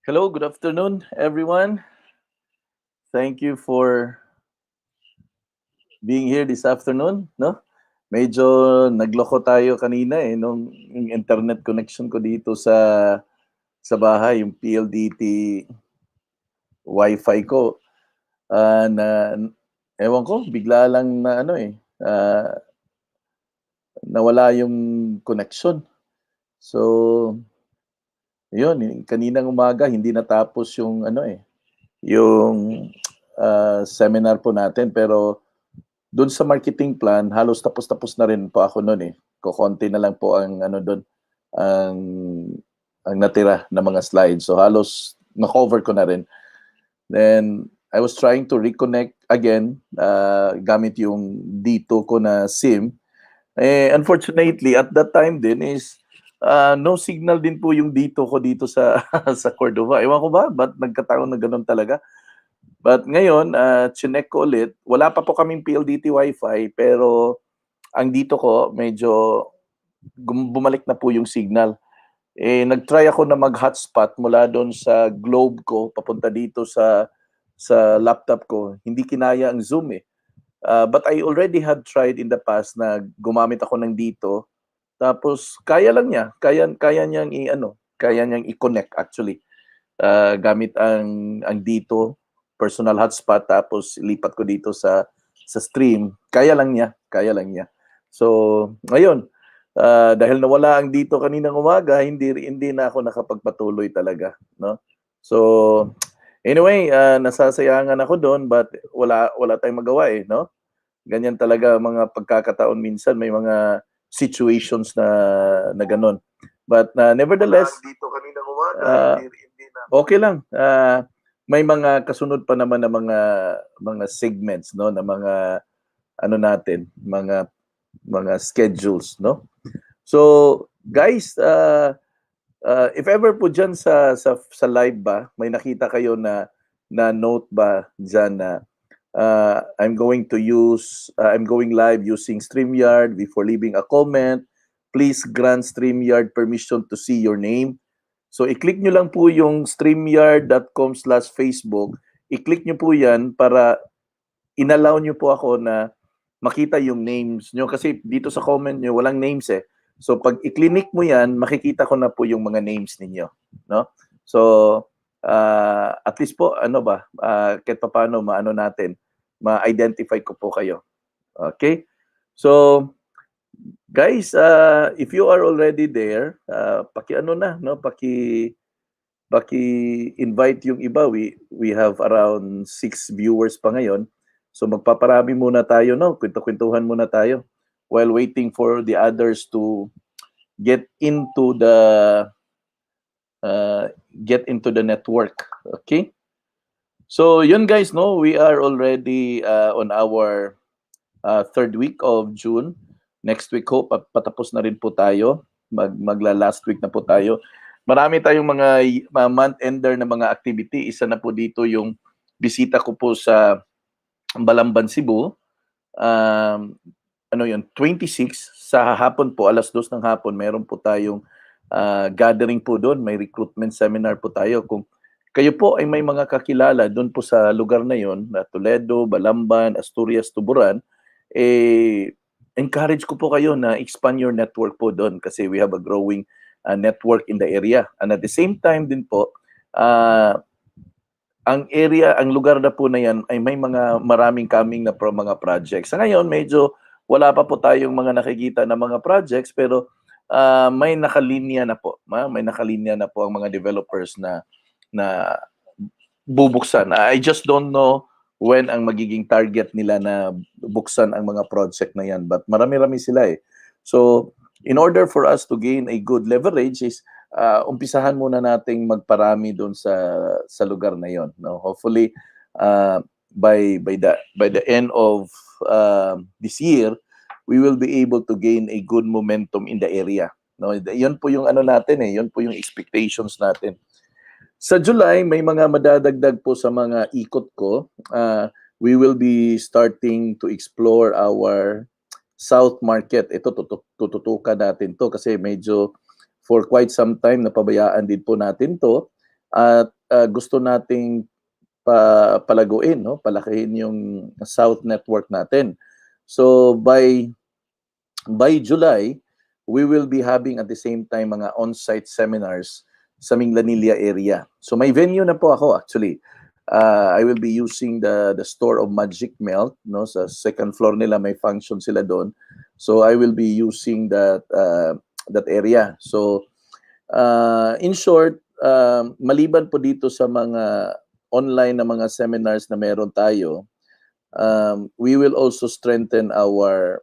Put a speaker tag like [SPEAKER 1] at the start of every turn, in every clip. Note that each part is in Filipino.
[SPEAKER 1] Hello, good afternoon, everyone. Thank you for being here this afternoon, no? Medyo nagloko tayo kanina nung yung internet connection ko dito sa bahay, yung PLDT Wi-Fi ko na ewan ko, bigla lang na nawala yung connection. So, yun, kaninang umaga hindi natapos yung yung seminar po natin, pero doon sa marketing plan, halos tapos-tapos na rin po ako noon eh. Kokonti na lang po ang doon, ang ang natira na mga slides. So halos na-cover ko na rin. Then I was trying to reconnect again gamit yung dito ko na SIM. Unfortunately, at that time din is no signal din po yung dito ko dito sa sa Cordova. Ewan ko ba, ba't nagkataon na ganun talaga? But ngayon, chinek ko ulit. Wala pa po kaming PLDT Wi-Fi, pero ang dito ko, medyo bumalik na po yung signal. Nag-try ako na mag-hotspot mula doon sa globe ko, papunta dito sa laptop ko. Hindi kinaya ang Zoom eh. But I already had tried in the past na gumamit ako ng dito. Tapos kaya lang niya, kaya niyang kaya niyang i-connect actually. Gamit ang dito personal hotspot, tapos lipat ko dito sa stream. Kaya lang niya. So ngayon, dahil nawala ang dito kaninang umaga, hindi na ako nakapagpatuloy talaga, no? So anyway, nasasayangan ako doon, but wala tayong magawa no? Ganyan talaga mga pagkakataon, minsan may mga situations na ganun. But nevertheless, dito kaninang umaga, hindi na. Okay lang. May mga kasunod pa naman na mga segments, no, na mga natin, mga schedules, no. So guys, if ever po dyan sa live ba, may nakita kayo na note ba dyan na I'm going live using StreamYard. Before leaving a comment, please grant StreamYard permission to see your name. So i-click nyo lang po yung streamyard.com/Facebook. I-click nyo po yan para inallow nyo po ako na makita yung names nyo. Kasi dito sa comment nyo, walang names eh. So pag i-click mo yan, makikita ko na po yung mga names ninyo. No? So at least po, kahit pa paano natin, ma-identify ko po kayo. Okay? So, guys, if you are already there, paki-invite yung iba. We have around 6 viewers pa ngayon. So magpaparami muna tayo, no? Kwento-kwentuhan muna tayo while waiting for the others to get into the network. Okay? So yun guys, no, we are already on our third week of June. Next week ho, patapos na rin po tayo. Magla last week na po tayo. Marami tayong mga month ender na mga activity. Isa na po dito yung bisita ko po sa Balamban, Cebu. 26 sa hapon po, 2:00 ng hapon, meron po tayong gathering po doon. May recruitment seminar po tayo. Kung kayo po ay may mga kakilala doon po sa lugar na yon, na Toledo, Balamban, Asturias, Tuburan, encourage ko po kayo na expand your network po doon kasi we have a growing network in the area. And at the same time din po, ang lugar na po na yan ay may maraming coming na mga projects. Sa ngayon, medyo wala pa po tayong mga nakikita na mga projects, pero may nakalinya na po. May nakalinya na po ang mga developers na bubuksan. I just don't know when ang magiging target nila na buksan ang mga project na yan. But marami-rami sila eh. So, in order for us to gain a good leverage is umpisahan muna nating magparami doon sa lugar na yon. No? Hopefully, by the end of this year, we will be able to gain a good momentum in the area. No? Yun po yung natin eh. Yun po yung expectations natin. Sa July, may mga madadagdag po sa mga ikot ko. We will be starting to explore our South Market. Ito, tututukan natin to kasi medyo for quite some time napabayaan din po natin to. at gusto nating palaguin, no? Palakihin yung South network natin. So by July, we will be having at the same time mga on-site seminars sa Minglanilla area. So may venue na po ako actually. I will be using the store of Magic Melt, no? Sa second floor nila may function sila doon. So I will be using that area. So in short, maliban po dito sa mga online na mga seminars na meron tayo, we will also strengthen our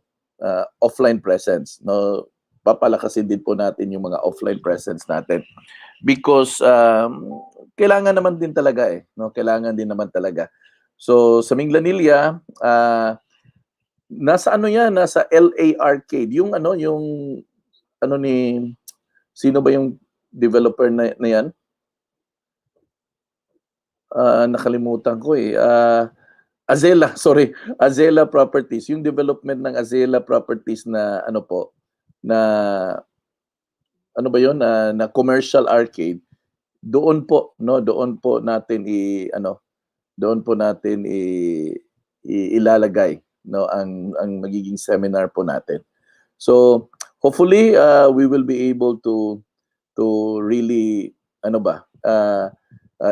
[SPEAKER 1] offline presence. No, papalakasin din po natin yung mga offline presence natin because kailangan naman din talaga no, kailangan din naman talaga. So sa Minglanilla, nasa ano yan, nasa LA Arcade, yung ano ni sino ba yung developer na yan? Nakalimutan ko Azela, sorry. Azela Properties. Yung development ng Azela Properties na ano po, na ano ba yun, na commercial arcade, doon po, no, doon po natin ilalagay, no, ang magiging seminar po natin. So, hopefully we will be able to really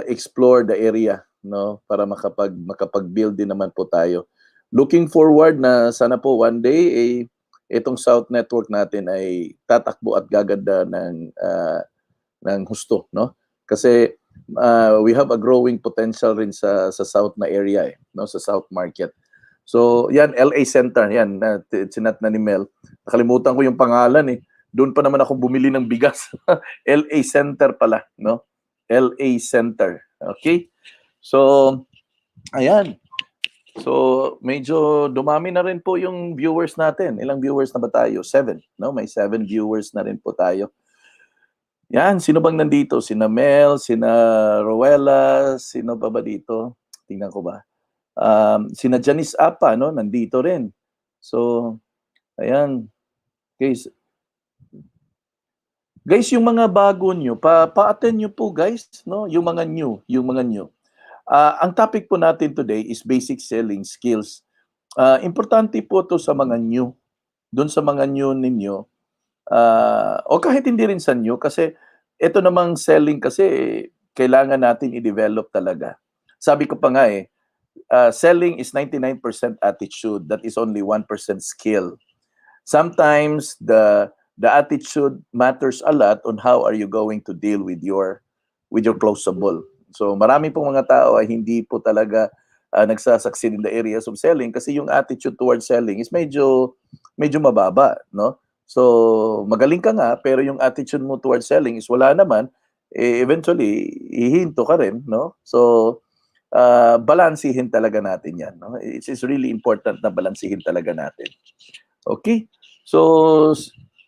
[SPEAKER 1] explore the area, no, para makapag-build din naman po tayo. Looking forward na sana po one day itong South Network natin ay tatakbo at gaganda ng husto, no? Kasi we have a growing potential rin sa South na area no, sa South Market. So, yan, LA Center, yan, sinat na ni Mel. Nakalimutan ko yung pangalan Doon pa naman ako bumili ng bigas. LA Center pala, no? LA Center. Okay? So, ayan. So, medyo dumami na rin po yung viewers natin. Ilang viewers na ba tayo? 7, no? May 7 viewers na rin po tayo. Yan, sino bang nandito? Sina Mel, sina Rowella, sino ba dito? Tingnan ko ba? Sina Janice Apa, no? Nandito rin. So, ayan. Guys, yung mga bago nyo, pa-attend nyo po guys, no? Yung mga new. Ang topic po natin today is basic selling skills. Importante po to sa mga new. Doon sa mga new ninyo, o kahit hindi rin sa new, kasi ito namang selling kasi kailangan natin i-develop talaga. Sabi ko pa nga selling is 99% attitude. That is only 1% skill. Sometimes the attitude matters a lot on how are you going to deal with your closable. So marami pong mga tao ay hindi po talaga nagsasucceed in the areas of selling kasi yung attitude towards selling is medyo mababa, no? So magaling ka nga pero yung attitude mo towards selling is wala naman, eventually hihinto ka rin, no? So balansihin talaga natin yan, no? It's really important na balansihin talaga natin. Okay? So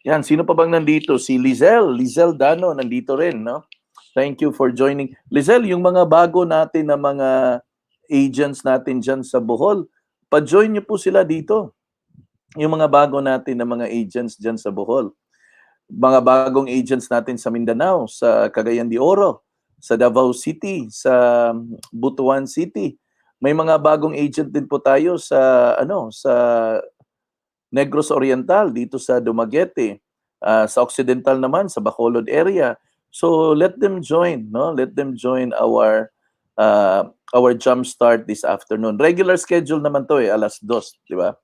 [SPEAKER 1] yan, sino pa bang nandito? Si Lizelle Dano nandito rin, no? Thank you for joining. Lizelle, yung mga bago natin na mga agents natin dyan sa Bohol, pa-join niyo po sila dito. Yung mga bago natin na mga agents dyan sa Bohol. Mga bagong agents natin sa Mindanao, sa Cagayan de Oro, sa Davao City, sa Butuan City. May mga bagong agent din po tayo sa Negros Oriental, dito sa Dumaguete, sa Occidental naman, sa Bacolod area. So let them join, no? Let them join our JUMPSTART this afternoon. Regular schedule naman to 2:00, di ba?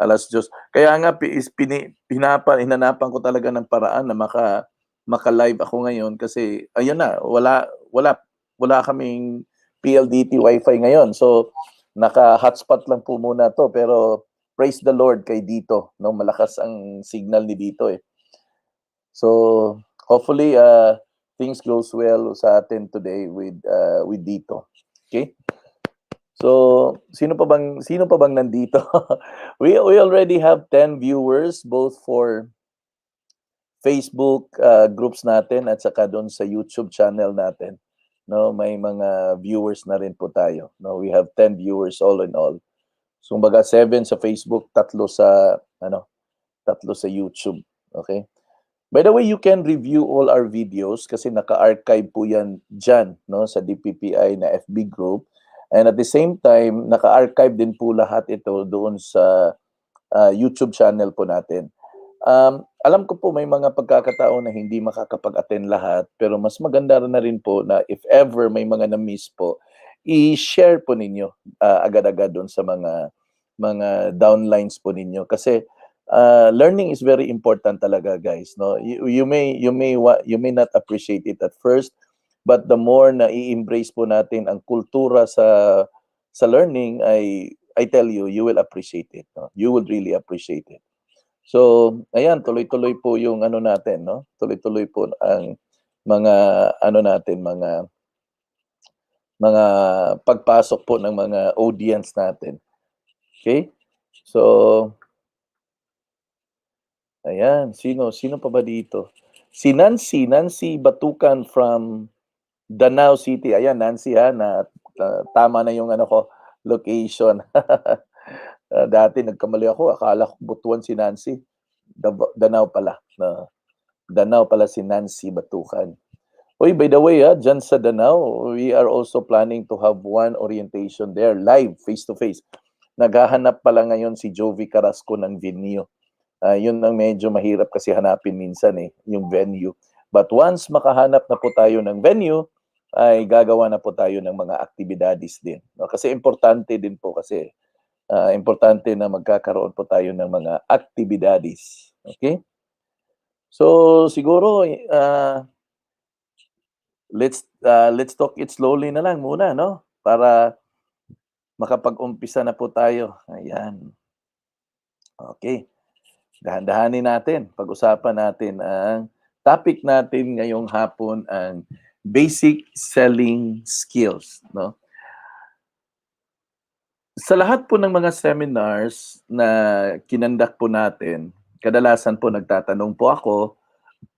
[SPEAKER 1] 2:00. Kaya nga hinanapan ko talaga ng paraan na maka-live ako ngayon kasi ayun na, wala kaming PLDT Wi-Fi ngayon. So naka-hotspot lang po muna to, pero praise the Lord kay Dito, no? Malakas ang signal ni Dito So hopefully things goes well sa atin today with Dito. Okay? So, sino pa bang nandito? we already have 10 viewers both for Facebook groups natin at saka doon sa YouTube channel natin. No, may mga viewers na rin po tayo. No, we have 10 viewers all in all. So, kumbaga 7 sa Facebook, 3 sa YouTube. Okay? By the way, you can review all our videos kasi naka-archive po yan dyan, no, sa DPPI na FB group. And at the same time, naka-archive din po lahat ito doon sa YouTube channel po natin. Alam ko po may mga pagkakataon na hindi makakapag-attend lahat, pero mas maganda na rin po na if ever may mga na-miss po, i-share po ninyo agad-agad doon sa mga downlines po ninyo kasi learning is very important talaga, guys, no. You may not appreciate it at first, but the more na i-embrace po natin ang kultura sa learning, I tell you, you will appreciate it, no? You would really appreciate it. So, ayan, tuloy-tuloy po yung ano natin, no? Tuloy-tuloy po ang mga ano natin, mga pagpasok po ng mga audience natin. Okay? So, ayan, sino pa ba dito? Si Nancy Batukan from Danau City. Ayan, Nancy, ha, na tama na yung ano ko, location. Dati nagkamali ako, akala ko Butuan si Nancy. Danau pala. Danau pala si Nancy Batukan. Oy, by the way, dyan sa Danau, we are also planning to have one orientation there, live, face-to-face. Naghahanap pala ngayon si Jovi Carrasco ng venue. Yun ang medyo mahirap kasi hanapin minsan yung venue. But once makahanap na po tayo ng venue, ay gagawa na po tayo ng mga aktibidades din. No? Kasi importante din po kasi, importante na magkakaroon po tayo ng mga aktibidades. Okay? So, siguro, let's talk it slowly na lang muna, no? Para makapag-umpisa na po tayo. Ayan. Okay. Dahan-dahanin natin. Pag-usapan natin ang topic natin ngayong hapon, ang basic selling skills, no? Sa lahat po ng mga seminars na kinandak po natin, kadalasan po nagtatanong po ako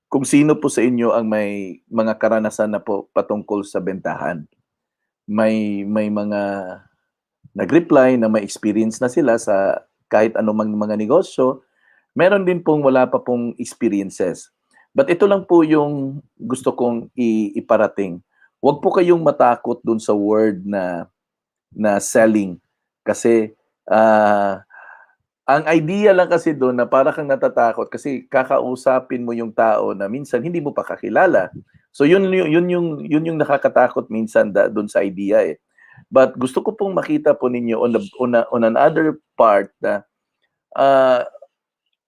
[SPEAKER 1] kung sino po sa inyo ang may mga karanasan na po patungkol sa bentahan. May mga nag-reply na may experience na sila sa kahit anumang mga negosyo. Meron din pong wala pa pong experiences. But ito lang po yung gusto kong iparating. Huwag po kayong matakot dun sa word na selling. Kasi ang idea lang kasi doon na para kang natatakot kasi kakausapin mo yung tao na minsan hindi mo pa kakilala. So yun yung nakakatakot minsan doon sa idea eh. But gusto ko pong makita po ninyo on another part na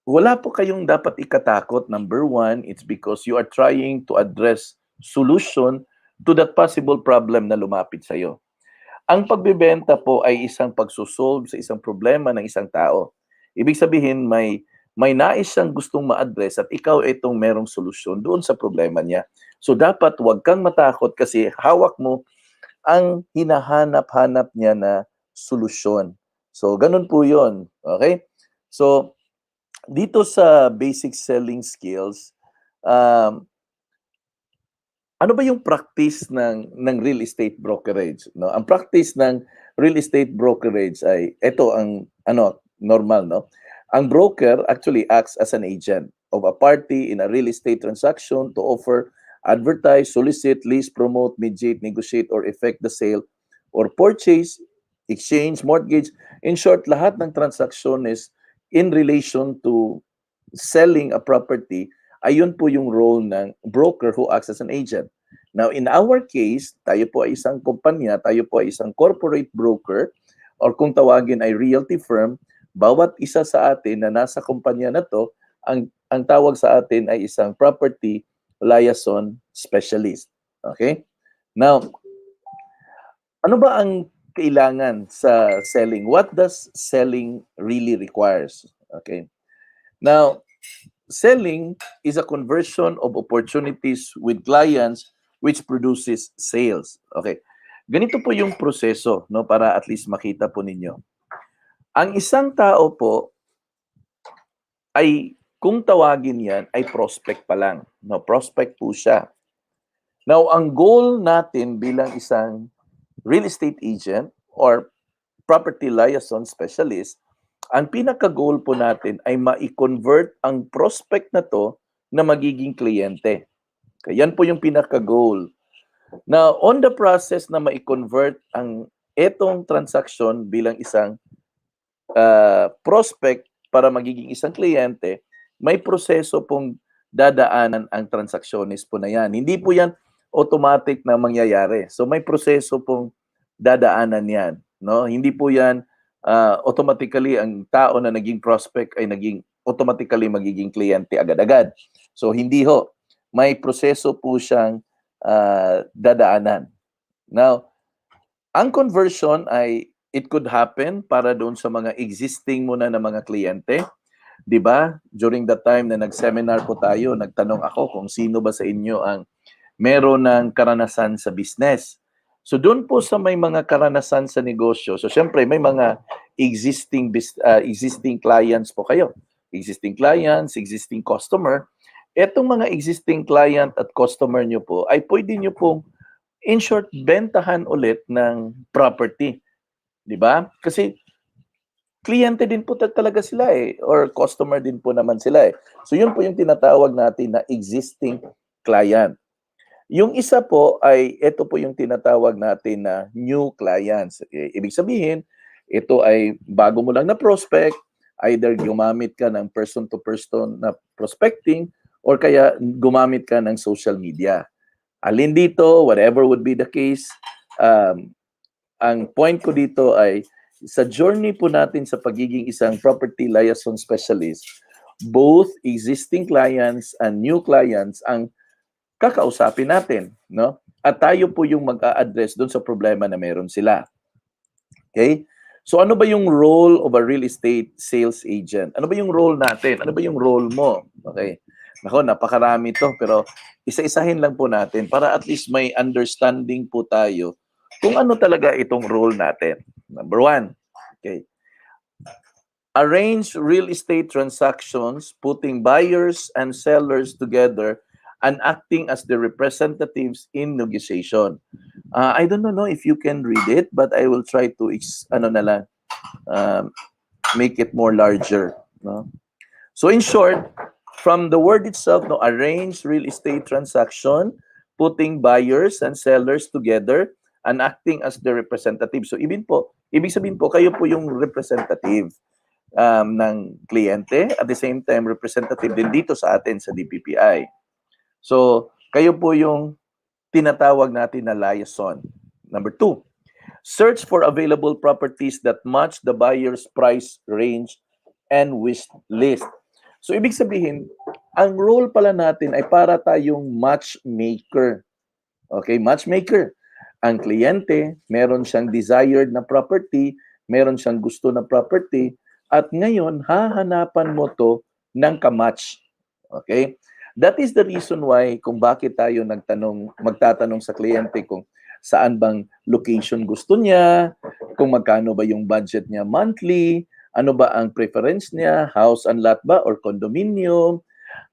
[SPEAKER 1] wala po kayong dapat ikatakot. Number one, it's because you are trying to address solution to that possible problem na lumapit sa iyo. Ang pagbebenta po ay isang pagsosolve sa isang problema ng isang tao. Ibig sabihin, may nais siyang gustong ma-address at ikaw itong merong solusyon doon sa problema niya. So dapat huwag kang matakot kasi hawak mo ang hinahanap-hanap niya na solusyon. So ganun po yun. Okay? So dito sa basic selling skills, ano ba yung practice ng real estate brokerage, no? Ang practice ng real estate brokerage ay ito ang normal, no? Ang broker actually acts as an agent of a party in a real estate transaction to offer, advertise, solicit, list, promote, mediate, negotiate, or effect the sale or purchase, exchange, mortgage. In short, lahat ng transaction is in relation to selling a property, ayun po yung role ng broker who acts as an agent. Now, in our case, tayo po ay isang kumpanya, tayo po ay isang corporate broker, or kung tawagin ay realty firm. Bawat isa sa atin na nasa kumpanya na to, ang tawag sa atin ay isang property liaison specialist. Okay? Now, ano ba ang kailangan sa selling? What does selling really requires? Okay. Now, selling is a conversion of opportunities with clients which produces sales. Okay. Ganito po yung proseso, no, para at least makita po ninyo. Ang isang tao po ay, kung tawagin yan, ay prospect pa lang. No, prospect po siya. Now, ang goal natin bilang isang real estate agent or property liaison specialist, ang pinaka-goal po natin ay ma-convert ang prospect na to na magiging kliyente. Okay, yan po yung pinaka-goal. Now, on the process na ma-convert ang etong transaction bilang isang prospect para magiging isang kliyente, may proseso pong dadaanan ang transactionist po na yan. Hindi po yan automatic na mangyayari. So may proseso pong dadaanan yan. No? Hindi po yan automatically ang tao na naging prospect ay naging automatically magiging kliyente agad-agad. So hindi ho. May proseso po siyang dadaanan. Now, ang conversion ay it could happen para doon sa mga existing muna na mga kliyente. 'Di ba? During the time na nag-seminar po tayo, nagtanong ako kung sino ba sa inyo ang meron ng karanasan sa business. So doon po sa may mga karanasan sa negosyo. So syempre may mga existing clients po kayo. Existing clients, existing customer. Etong mga existing client at customer nyo po ay pwede nyo pong in short bentahan ulit ng property. 'Di ba? Kasi kliyente din po talaga sila or customer din po naman sila So yun po yung tinatawag natin na existing client. Yung isa po ay ito po yung tinatawag natin na new clients. Ibig sabihin, ito ay bago mo lang na prospect, either gumamit ka ng person to person na prospecting or kaya gumamit ka ng social media. Alin dito, whatever would be the case, ang point ko dito ay sa journey po natin sa pagiging isang property liaison specialist, both existing clients and new clients ang kakausapin natin, no? At tayo po yung mag-a-address doon sa problema na meron sila. Okay? So ano ba yung role of a real estate sales agent? Ano ba yung role natin? Ano ba yung role mo? Okay. Nako, napakarami to pero isa-isahin lang po natin para at least may understanding po tayo kung ano talaga itong role natin. Number 1, okay. Arrange real estate transactions, putting buyers and sellers together and acting as the representatives in negotiation. I don't know if you can read it, but I will try to make it more larger. No? So in short, from the word itself, no, arrange real estate transaction, putting buyers and sellers together and acting as the representative. So ibig sabihin po, kayo po yung representative ng kliyente, at the same time representative din dito sa atin sa DPPI. So kayo po yung tinatawag natin na liaison. Number 2, search for available properties that match the buyer's price range and wish list. So ibig sabihin, ang role pala natin ay para tayong matchmaker. Okay, matchmaker. Ang kliyente, meron siyang desired na property, meron siyang gusto na property, at ngayon, hahanapan mo to ng kamatch. Okay? That is the reason why kung bakit tayo magtatanong sa kliyente kung saan bang location gusto niya, kung magkano ba yung budget niya monthly, ano ba ang preference niya, house and lot ba or condominium,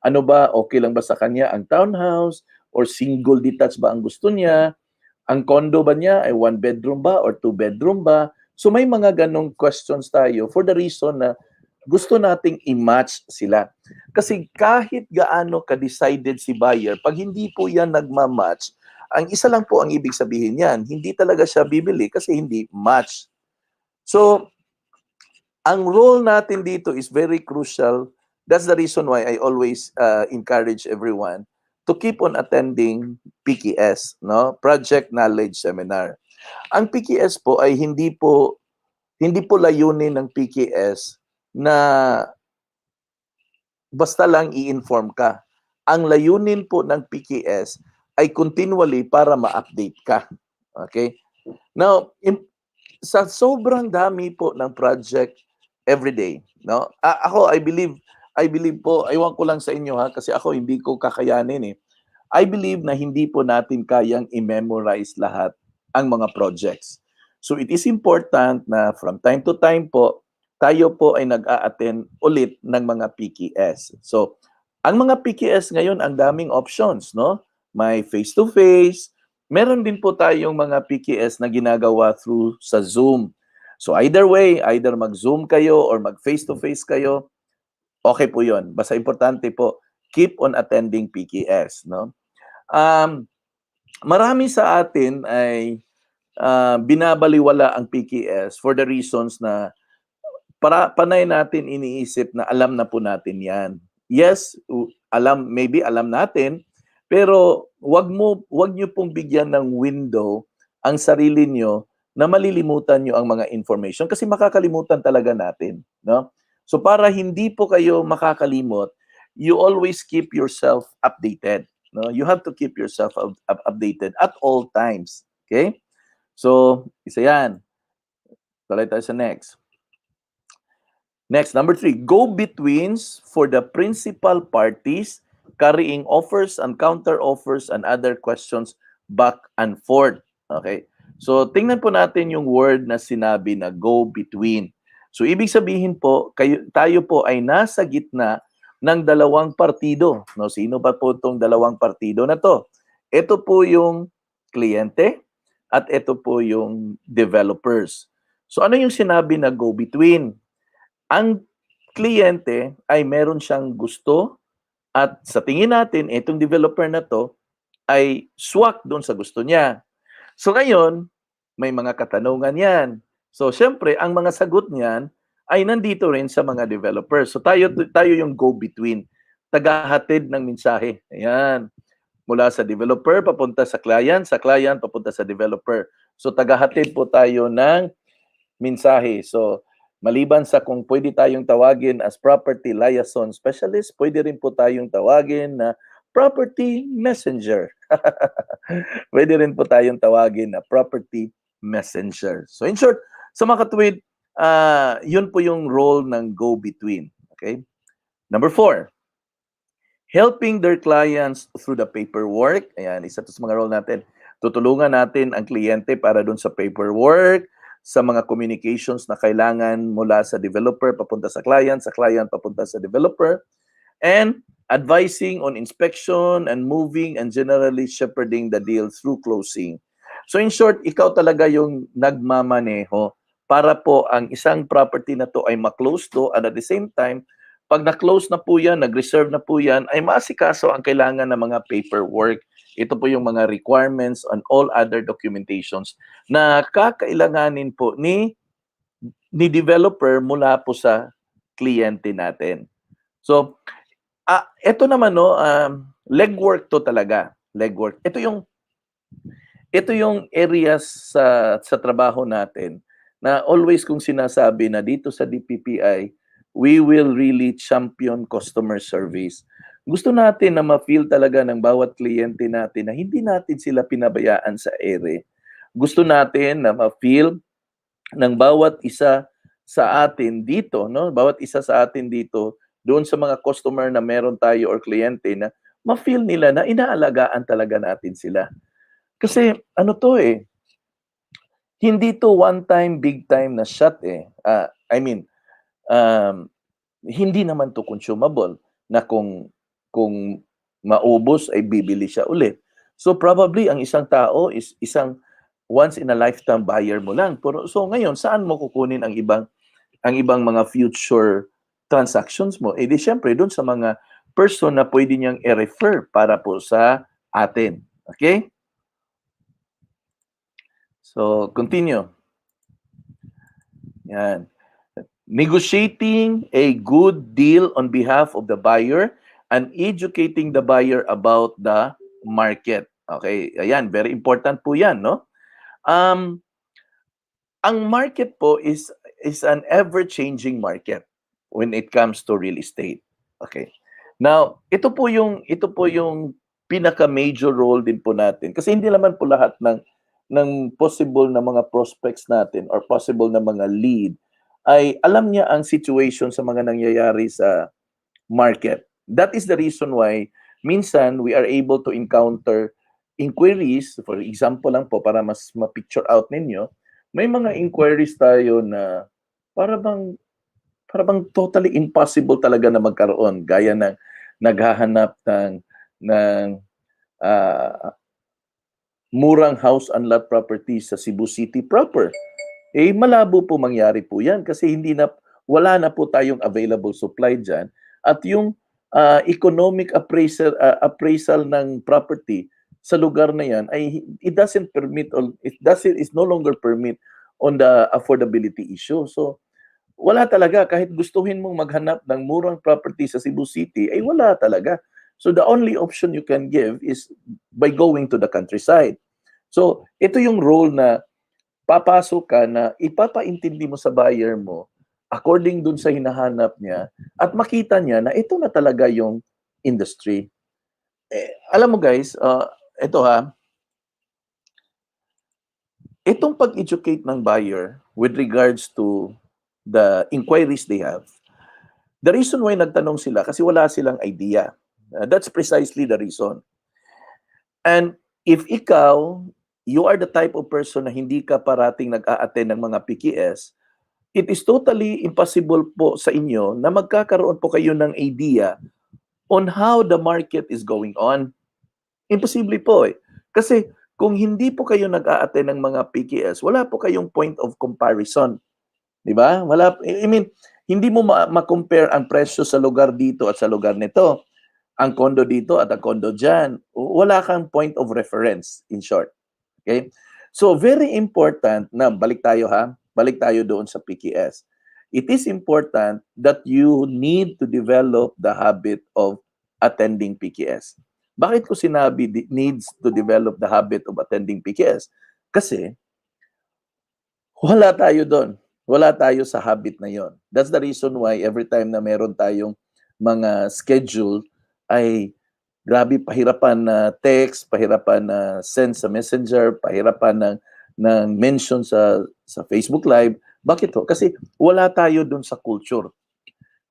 [SPEAKER 1] ano ba, okay lang ba sa kanya ang townhouse or single detached ba ang gusto niya, ang condo ba niya ay 1 bedroom ba or 2 bedroom ba. So may mga ganong questions tayo for the reason na gusto nating i-match sila. Kasi kahit gaano ka-decided si buyer, pag hindi po yan nagma-match, ang isa lang po ang ibig sabihin yan, hindi talaga siya bibili kasi hindi match. So, ang role natin dito is very crucial. That's the reason why I always encourage everyone to keep on attending PKS, no? Project Knowledge Seminar. Ang PKS po ay hindi po layunin ng PKS na basta lang i-inform ka. Ang layunin po ng PKS ay continually para ma-update ka. Okay? Now, sa sobrang dami po ng project everyday, no? Ako, I believe po, aywan ko lang sa inyo kasi ako hindi ko kakayanin I believe na hindi po natin kayang i-memorize lahat ang mga projects. So it is important na from time to time po, tayo po ay nag-a-attend ulit ng mga PKS. So, ang mga PKS ngayon, ang daming options, no? May face-to-face, meron din po tayong mga PKS na ginagawa through sa Zoom. So either way, either mag-Zoom kayo or mag face-to-face kayo, okay po yun. Basta importante po, keep on attending PKS, no? Um, Marami sa atin ay binabaliwala ang PKS for the reasons na panay natin iniisip na alam na po natin yan. Yes, maybe alam natin, pero wag niyo pong bigyan ng window ang sarili niyo na malilimutan niyo ang mga information kasi makakalimutan talaga natin, no? So para hindi po kayo makakalimot, you always keep yourself updated, no? You have to keep yourself updated at all times, okay? So, isa yan. Tuloy tayo sa next. Next, number 3, go-betweens for the principal parties carrying offers and counter-offers and other questions back and forth. Okay? So, tingnan po natin yung word na sinabi na go-between. So, ibig sabihin po, tayo po ay nasa gitna ng dalawang partido. No? Sino ba po itong dalawang partido na to? Ito po yung kliyente at ito po yung developers. So, ano yung sinabi na go-between? Ang kliyente ay meron siyang gusto at sa tingin natin, itong developer na to ay swak doon sa gusto niya. So ngayon, may mga katanungan yan. So syempre, ang mga sagot niyan ay nandito rin sa mga developers. So tayo yung go-between, tagahatid ng mensahe. Ayan. Mula sa developer papunta sa client papunta sa developer. So tagahatid po tayo ng mensahe. So maliban sa kung pwede tayong tawagin as property liaison specialist, pwede rin po tayong tawagin na property messenger. Pwede rin po tayong tawagin na property messenger. So in short, sa mga katuwid, yun po yung role ng go-between. Okay? Number 4, helping their clients through the paperwork. Ayan, isa to sa mga role natin. Tutulungan natin ang kliyente para dun sa paperwork, sa mga communications na kailangan mula sa developer papunta sa client papunta sa developer, and advising on inspection and moving and generally shepherding the deal through closing. So in short, ikaw talaga yung nagmamaneho para po ang isang property na to ay ma-close to, and at the same time, pag na-close na po yan, nag-reserve na po yan, ay maasikaso ang kailangan ng mga paperwork. Ito po yung mga requirements and all other documentations na kakailanganin po ni developer mula po sa kliyente natin. So, ito naman no, legwork to talaga. Legwork. Ito yung areas sa trabaho natin na always kong sinasabi na dito sa DPPI, we will really champion customer service. Gusto natin na ma-feel talaga ng bawat kliyente natin na hindi natin sila pinabayaan sa ere. Gusto natin na ma-feel ng bawat isa sa atin dito, no? Bawat isa sa atin dito, doon sa mga customer na meron tayo or kliyente na ma-feel nila na inaalagaan talaga natin sila. Kasi ano to hindi to one time, big time na shot hindi naman to consumable na kung maubos ay bibili siya ulit. So probably ang isang tao is isang once in a lifetime buyer mo lang. Pero so ngayon saan mo kukunin ang ibang mga future transactions mo? Di syempre doon sa mga person na pwede niyang i-refer para po sa atin. Okay? So continue. Yan. Negotiating a good deal on behalf of the buyer and educating the buyer about the market. Okay, ayan, very important po yan, no? Ang market po is an ever-changing market when it comes to real estate. Okay. Now, ito po yung pinaka-major role din po natin kasi hindi naman po lahat ng possible na mga prospects natin or possible na mga lead ay alam niya ang situation sa mga nangyayari sa market. That is the reason why minsan we are able to encounter inquiries, for example lang po para mas ma-picture out ninyo, may mga inquiries tayo na para bang totally impossible talaga na magkaroon, gaya ng naghahanap ng murang house and lot property sa Cebu City proper. Malabo po mangyari po yan kasi wala na po tayong available supply dyan. At yung economic appraisal ng property sa lugar na yan ay it doesn't permit or it's no longer permit on the affordability issue. So wala talaga kahit gustuhin mong maghanap ng murang property sa Cebu City ay wala talaga. So the only option you can give is by going to the countryside. So ito yung role na papasok ka na ipapaintindi mo sa buyer mo according dun sa hinahanap niya at makita niya na ito na talaga yung industry. Alam mo guys, ito ha, itong pag-educate ng buyer with regards to the inquiries they have, the reason why nagtanong sila kasi wala silang idea. That's precisely the reason. And if ikaw, you are the type of person na hindi ka parating nag-a-attend ng mga PKS, it is totally impossible po sa inyo na magkakaroon po kayo ng idea on how the market is going on. Imposible po eh. Kasi kung hindi po kayo nag-a-attend ng mga PKS, wala po kayong point of comparison. Di ba? Wala, I mean, hindi mo ma-compare ang presyo sa lugar dito at sa lugar nito. Ang condo dito at ang condo dyan. Wala kang point of reference, in short. Okay? So, very important na, balik tayo ha, balik tayo doon sa PKS. It is important that you need to develop the habit of attending PKS. Bakit ko sinabi needs to develop the habit of attending PKS? Kasi, wala tayo doon. Wala tayo sa habit na yon. That's the reason why every time na meron tayong mga schedule, ay grabe pahirapan na text, pahirapan na send sa messenger, pahirapan ng mention sa Facebook Live. Bakit ho? Kasi wala tayo dun sa culture.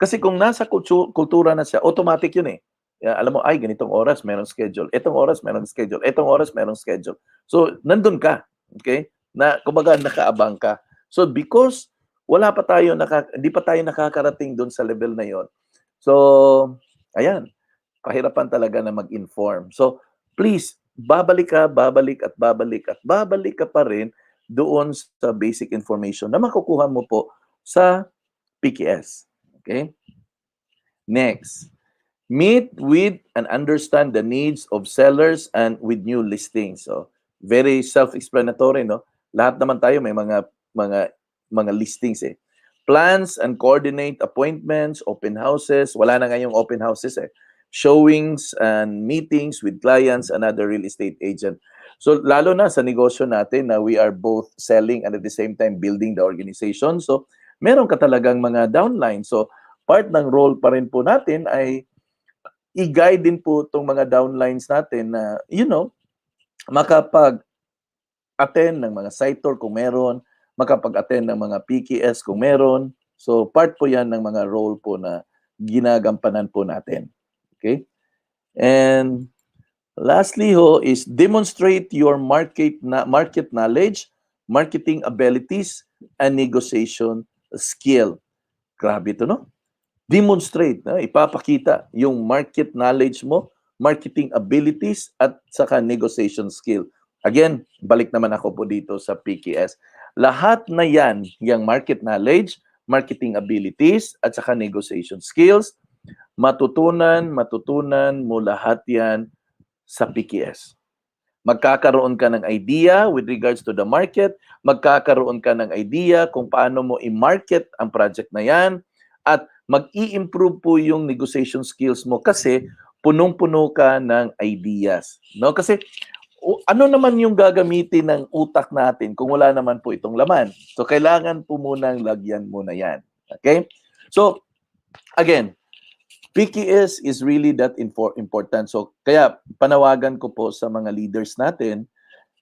[SPEAKER 1] Kasi kung nasa kultura na siya, automatic yun eh. Alam mo, ay ganitong oras merong schedule. Itong oras merong schedule. Itong oras merong schedule. So, nandun ka. Okay? Na, kumbaga, nakaabang ka. So, because wala pa tayo, hindi pa tayo nakakarating dun sa level na yon. So, ayan, pahirapan talaga na mag-inform. So, please, babalik ka, babalik at babalik at babalik ka pa rin doon sa basic information na makukuha mo po sa PKS. Okay? Next, meet with and understand the needs of sellers and with new listings. So, very self-explanatory, no? Lahat naman tayo may mga listings eh. Plans and coordinate appointments, open houses. Wala na ngayong open houses eh. Showings and meetings with clients and other real estate agent. So, lalo na sa negosyo natin na we are both selling and at the same time building the organization. So, meron ka talagang mga downline. So, part ng role pa rin po natin ay i-guide din po itong mga downlines natin na, you know, makapag-attend ng mga site tour kung meron, makapag-attend ng mga PKS kung meron. So, part po yan ng mga role po na ginagampanan po natin. Okay? And lastly ho is demonstrate your market knowledge, marketing abilities, and negotiation skill. Grabe ito, no? Demonstrate, no? Ipapakita yung market knowledge mo, marketing abilities, at saka negotiation skill. Again, balik naman ako po dito sa PKS. Lahat na yan, yung market knowledge, marketing abilities, at saka negotiation skills, matutunan mo lahat yan sa PKS. Magkakaroon ka ng idea with regards to the market, magkakaroon ka ng idea kung paano mo i-market ang project na yan, at mag-i-improve po yung negotiation skills mo kasi punong-puno ka ng ideas. No? Kasi ano naman yung gagamitin ng utak natin kung wala naman po itong laman? So, kailangan po munang lagyan muna yan. Okay? So, again, PKS is really that important. So, kaya panawagan ko po sa mga leaders natin,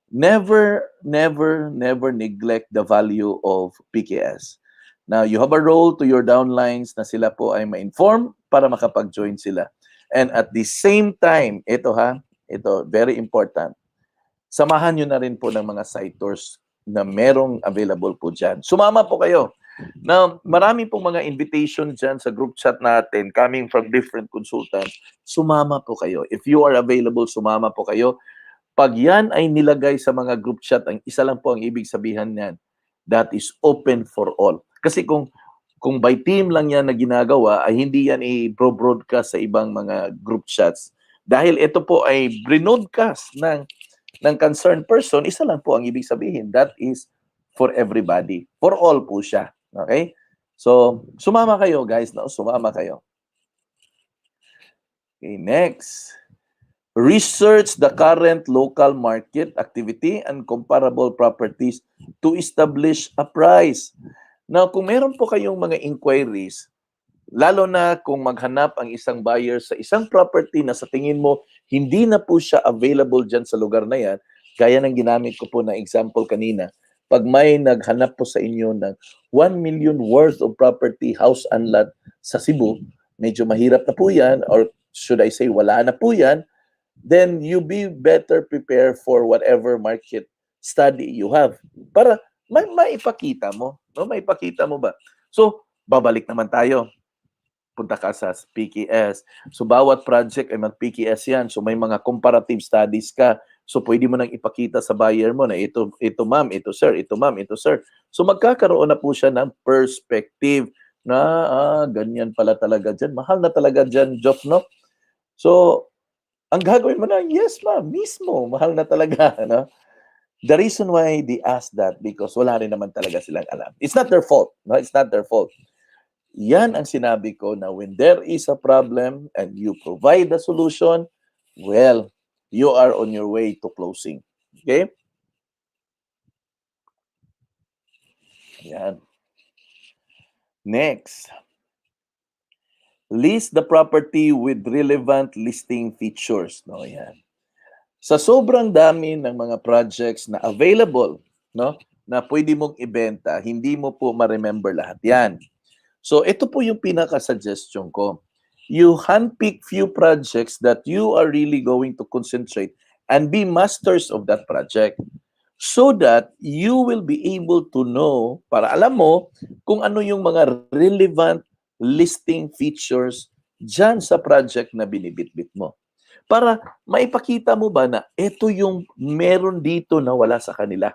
[SPEAKER 1] never neglect the value of PKS. Now, you have a role to your downlines na sila po ay ma-inform para makapag-join sila. And at the same time, ito very important, samahan nyo na rin po ng mga site tours na merong available po dyan. Sumama po kayo. Now, marami pong mga invitation dyan sa group chat natin coming from different consultants. Sumama po kayo. If you are available, sumama po kayo. Pag yan ay nilagay sa mga group chat, ang isa lang po ang ibig sabihin niyan, that is open for all. Kasi kung kung by team lang yan na ginagawa, ay hindi yan i-broadcast sa ibang mga group chats. Dahil ito po ay broadcast ng concerned person, isa lang po ang ibig sabihin. That is for everybody. For all po siya. Okay? So, sumama kayo guys. No? Sumama kayo. Okay, next. Research the current local market activity and comparable properties to establish a price. Now, kung meron po kayong mga inquiries, lalo na kung maghanap ang isang buyer sa isang property na sa tingin mo hindi na po siya available dyan sa lugar na yan, gaya ng ginamit ko po na example kanina, pag may naghanap po sa inyo ng 1 million worth of property, house and lot sa Cebu, medyo mahirap na po yan, or should I say wala na po yan, then you be better prepared for whatever market study you have. Para maipakita mo. No? Maipakita mo ba? So, babalik naman tayo. Punta ka sa PKS. So, bawat project ay mag-PKS yan. So, may mga comparative studies ka. So, pwede mo nang ipakita sa buyer mo na ito ma'am, ito sir, ito ma'am, ito sir. So, magkakaroon na po siya ng perspective na ganyan pala talaga dyan. Mahal na talaga dyan, Joff, no? So, ang gagawin mo na, yes ma'am, mismo, mahal na talaga. No? The reason why they ask that, because wala rin naman talaga silang alam. It's not their fault. No? It's not their fault. Yan ang sinabi ko na when there is a problem and you provide the solution, well, you are on your way to closing. Okay? Yan. Next. List the property with relevant listing features. No, yan. Sa sobrang dami ng mga projects na available, no, na pwede mong ibenta, hindi mo po ma-remember lahat yan. So, ito po yung pinaka-suggestion ko. You handpick few projects that you are really going to concentrate and be masters of that project so that you will be able to know, para alam mo kung ano yung mga relevant listing features dyan sa project na binibitbit mo. Para maipakita mo ba na ito yung meron dito na wala sa kanila.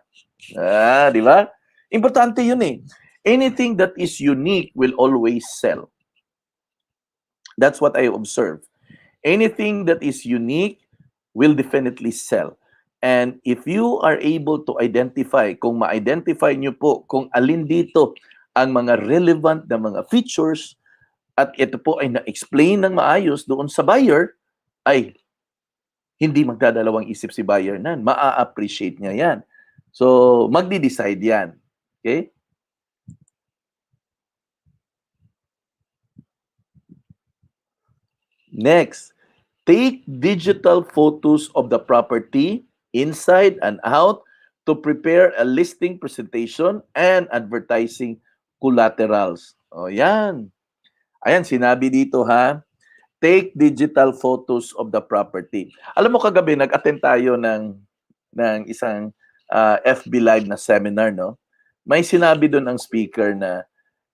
[SPEAKER 1] Di ba? Importante yun eh. Anything that is unique will always sell. That's what I observe. Anything that is unique will definitely sell. And if you are able to identify, kung ma-identify nyo po kung alin dito ang mga relevant na mga features at ito po ay na-explain ng maayos doon sa buyer, ay hindi magdadalawang isip si buyer na. Ma-appreciate niya yan. So, magdi-decide yan. Okay? Next, take digital photos of the property inside and out to prepare a listing presentation and advertising collaterals. O yan. Ayan, sinabi dito ha. Take digital photos of the property. Alam mo kagabi, nag-attend tayo ng isang FB Live na seminar, no? May sinabi doon ang speaker na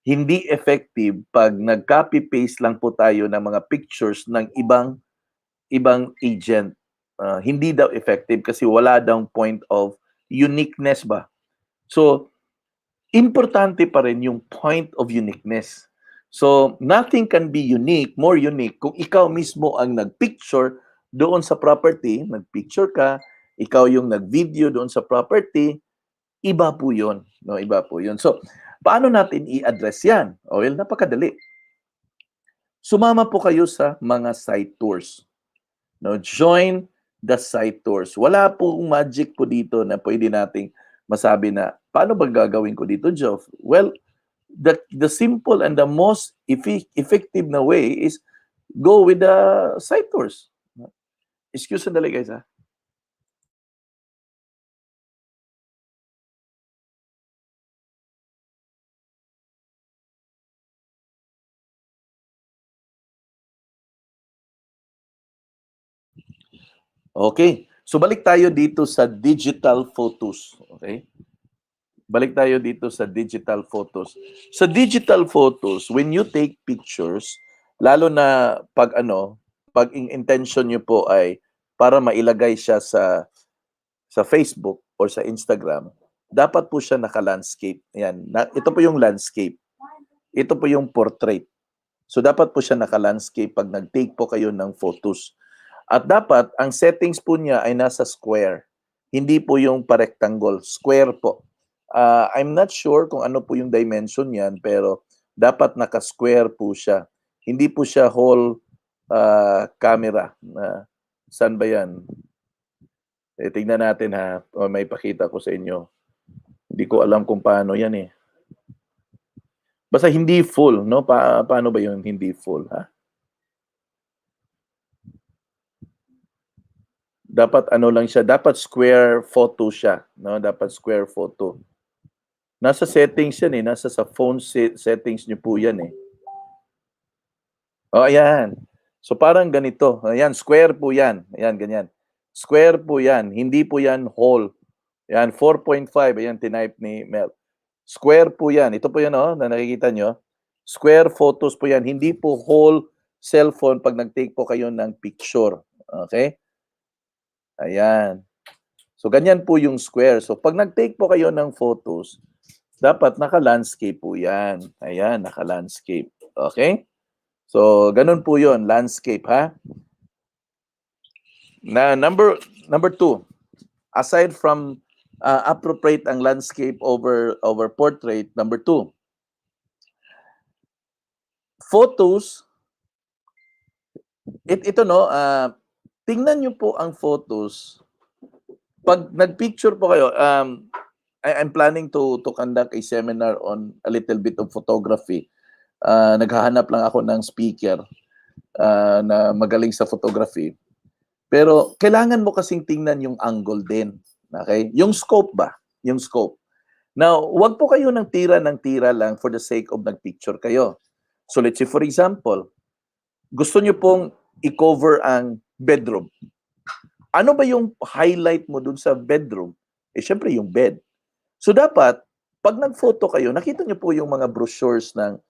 [SPEAKER 1] hindi effective pag nag-copy-paste lang po tayo ng mga pictures ng ibang agent. Hindi daw effective kasi wala daw point of uniqueness ba. So, importante pa rin yung point of uniqueness. So, nothing can be unique, more unique, kung ikaw mismo ang nag-picture doon sa property, nag-picture ka, ikaw yung nag-video doon sa property, iba po yun. No? Iba po yun. So, paano natin i-address yan? Well, napakadali. Sumama po kayo sa mga site tours. No? Join the site tours. Wala pong magic po dito na pwede nating masabi na, paano ba gagawin ko dito, Geoff? Well, the simple and the most effective na way is go with the site tours. Excuse sandali guys ha. Okay. So balik tayo dito sa digital photos. Okay? Balik tayo dito sa digital photos. Sa digital photos, when you take pictures, lalo na pag pag intention nyo po ay para mailagay siya sa Facebook or sa Instagram, dapat po siya naka-landscape. Ayan. Ito po yung landscape. Ito po yung portrait. So dapat po siya naka-landscape pag nag-take po kayo ng photos. At dapat ang settings po niya ay nasa square. Hindi po yung pa-rectangle, square po. I'm not sure kung ano po yung dimension niyan, pero dapat naka-square po siya. Hindi po siya whole camera. Saan ba yan? Tingnan natin ha. May pakita ko sa inyo. Hindi ko alam kung paano yan eh. Basta hindi full, no? Paano ba yung hindi full, ha? Dapat ano lang siya, dapat square photo siya, no? Dapat square photo. Nasa settings yan eh, nasa sa phone settings niyo po yan eh. Oh, ayan. So parang ganito. Ayan, square po yan. Ayan, ganyan. Square po yan, hindi po yan whole. Ayan, 4.5, ayan, tinype ni Mel. Square po yan. Ito po yan, oh, na nakikita nyo. Square photos po yan. Hindi po whole cellphone pag nag-take po kayo ng picture. Okay? Ayan. So, ganyan po yung square. So, pag nag-take po kayo ng photos, dapat naka-landscape po yan. Ayan, naka-landscape. Okay? So, ganun po yun, landscape, ha? Na number 2, aside from appropriate ang landscape over portrait, number 2, photos, ito no, tingnan nyo po ang photos. Pag nag-picture po kayo, I'm planning to conduct a seminar on a little bit of photography. Naghahanap lang ako ng speaker na magaling sa photography. Pero kailangan mo kasing tingnan yung angle din. Okay? Yung scope ba? Yung scope. Now, wag po kayo ng tira lang for the sake of nag-picture kayo. So let's say for example, gusto nyo pong i-cover ang bedroom. Ano ba yung highlight mo dun sa bedroom? Eh, syempre yung bed. So dapat, pag nag-photo kayo, nakita nyo po yung mga brochures ng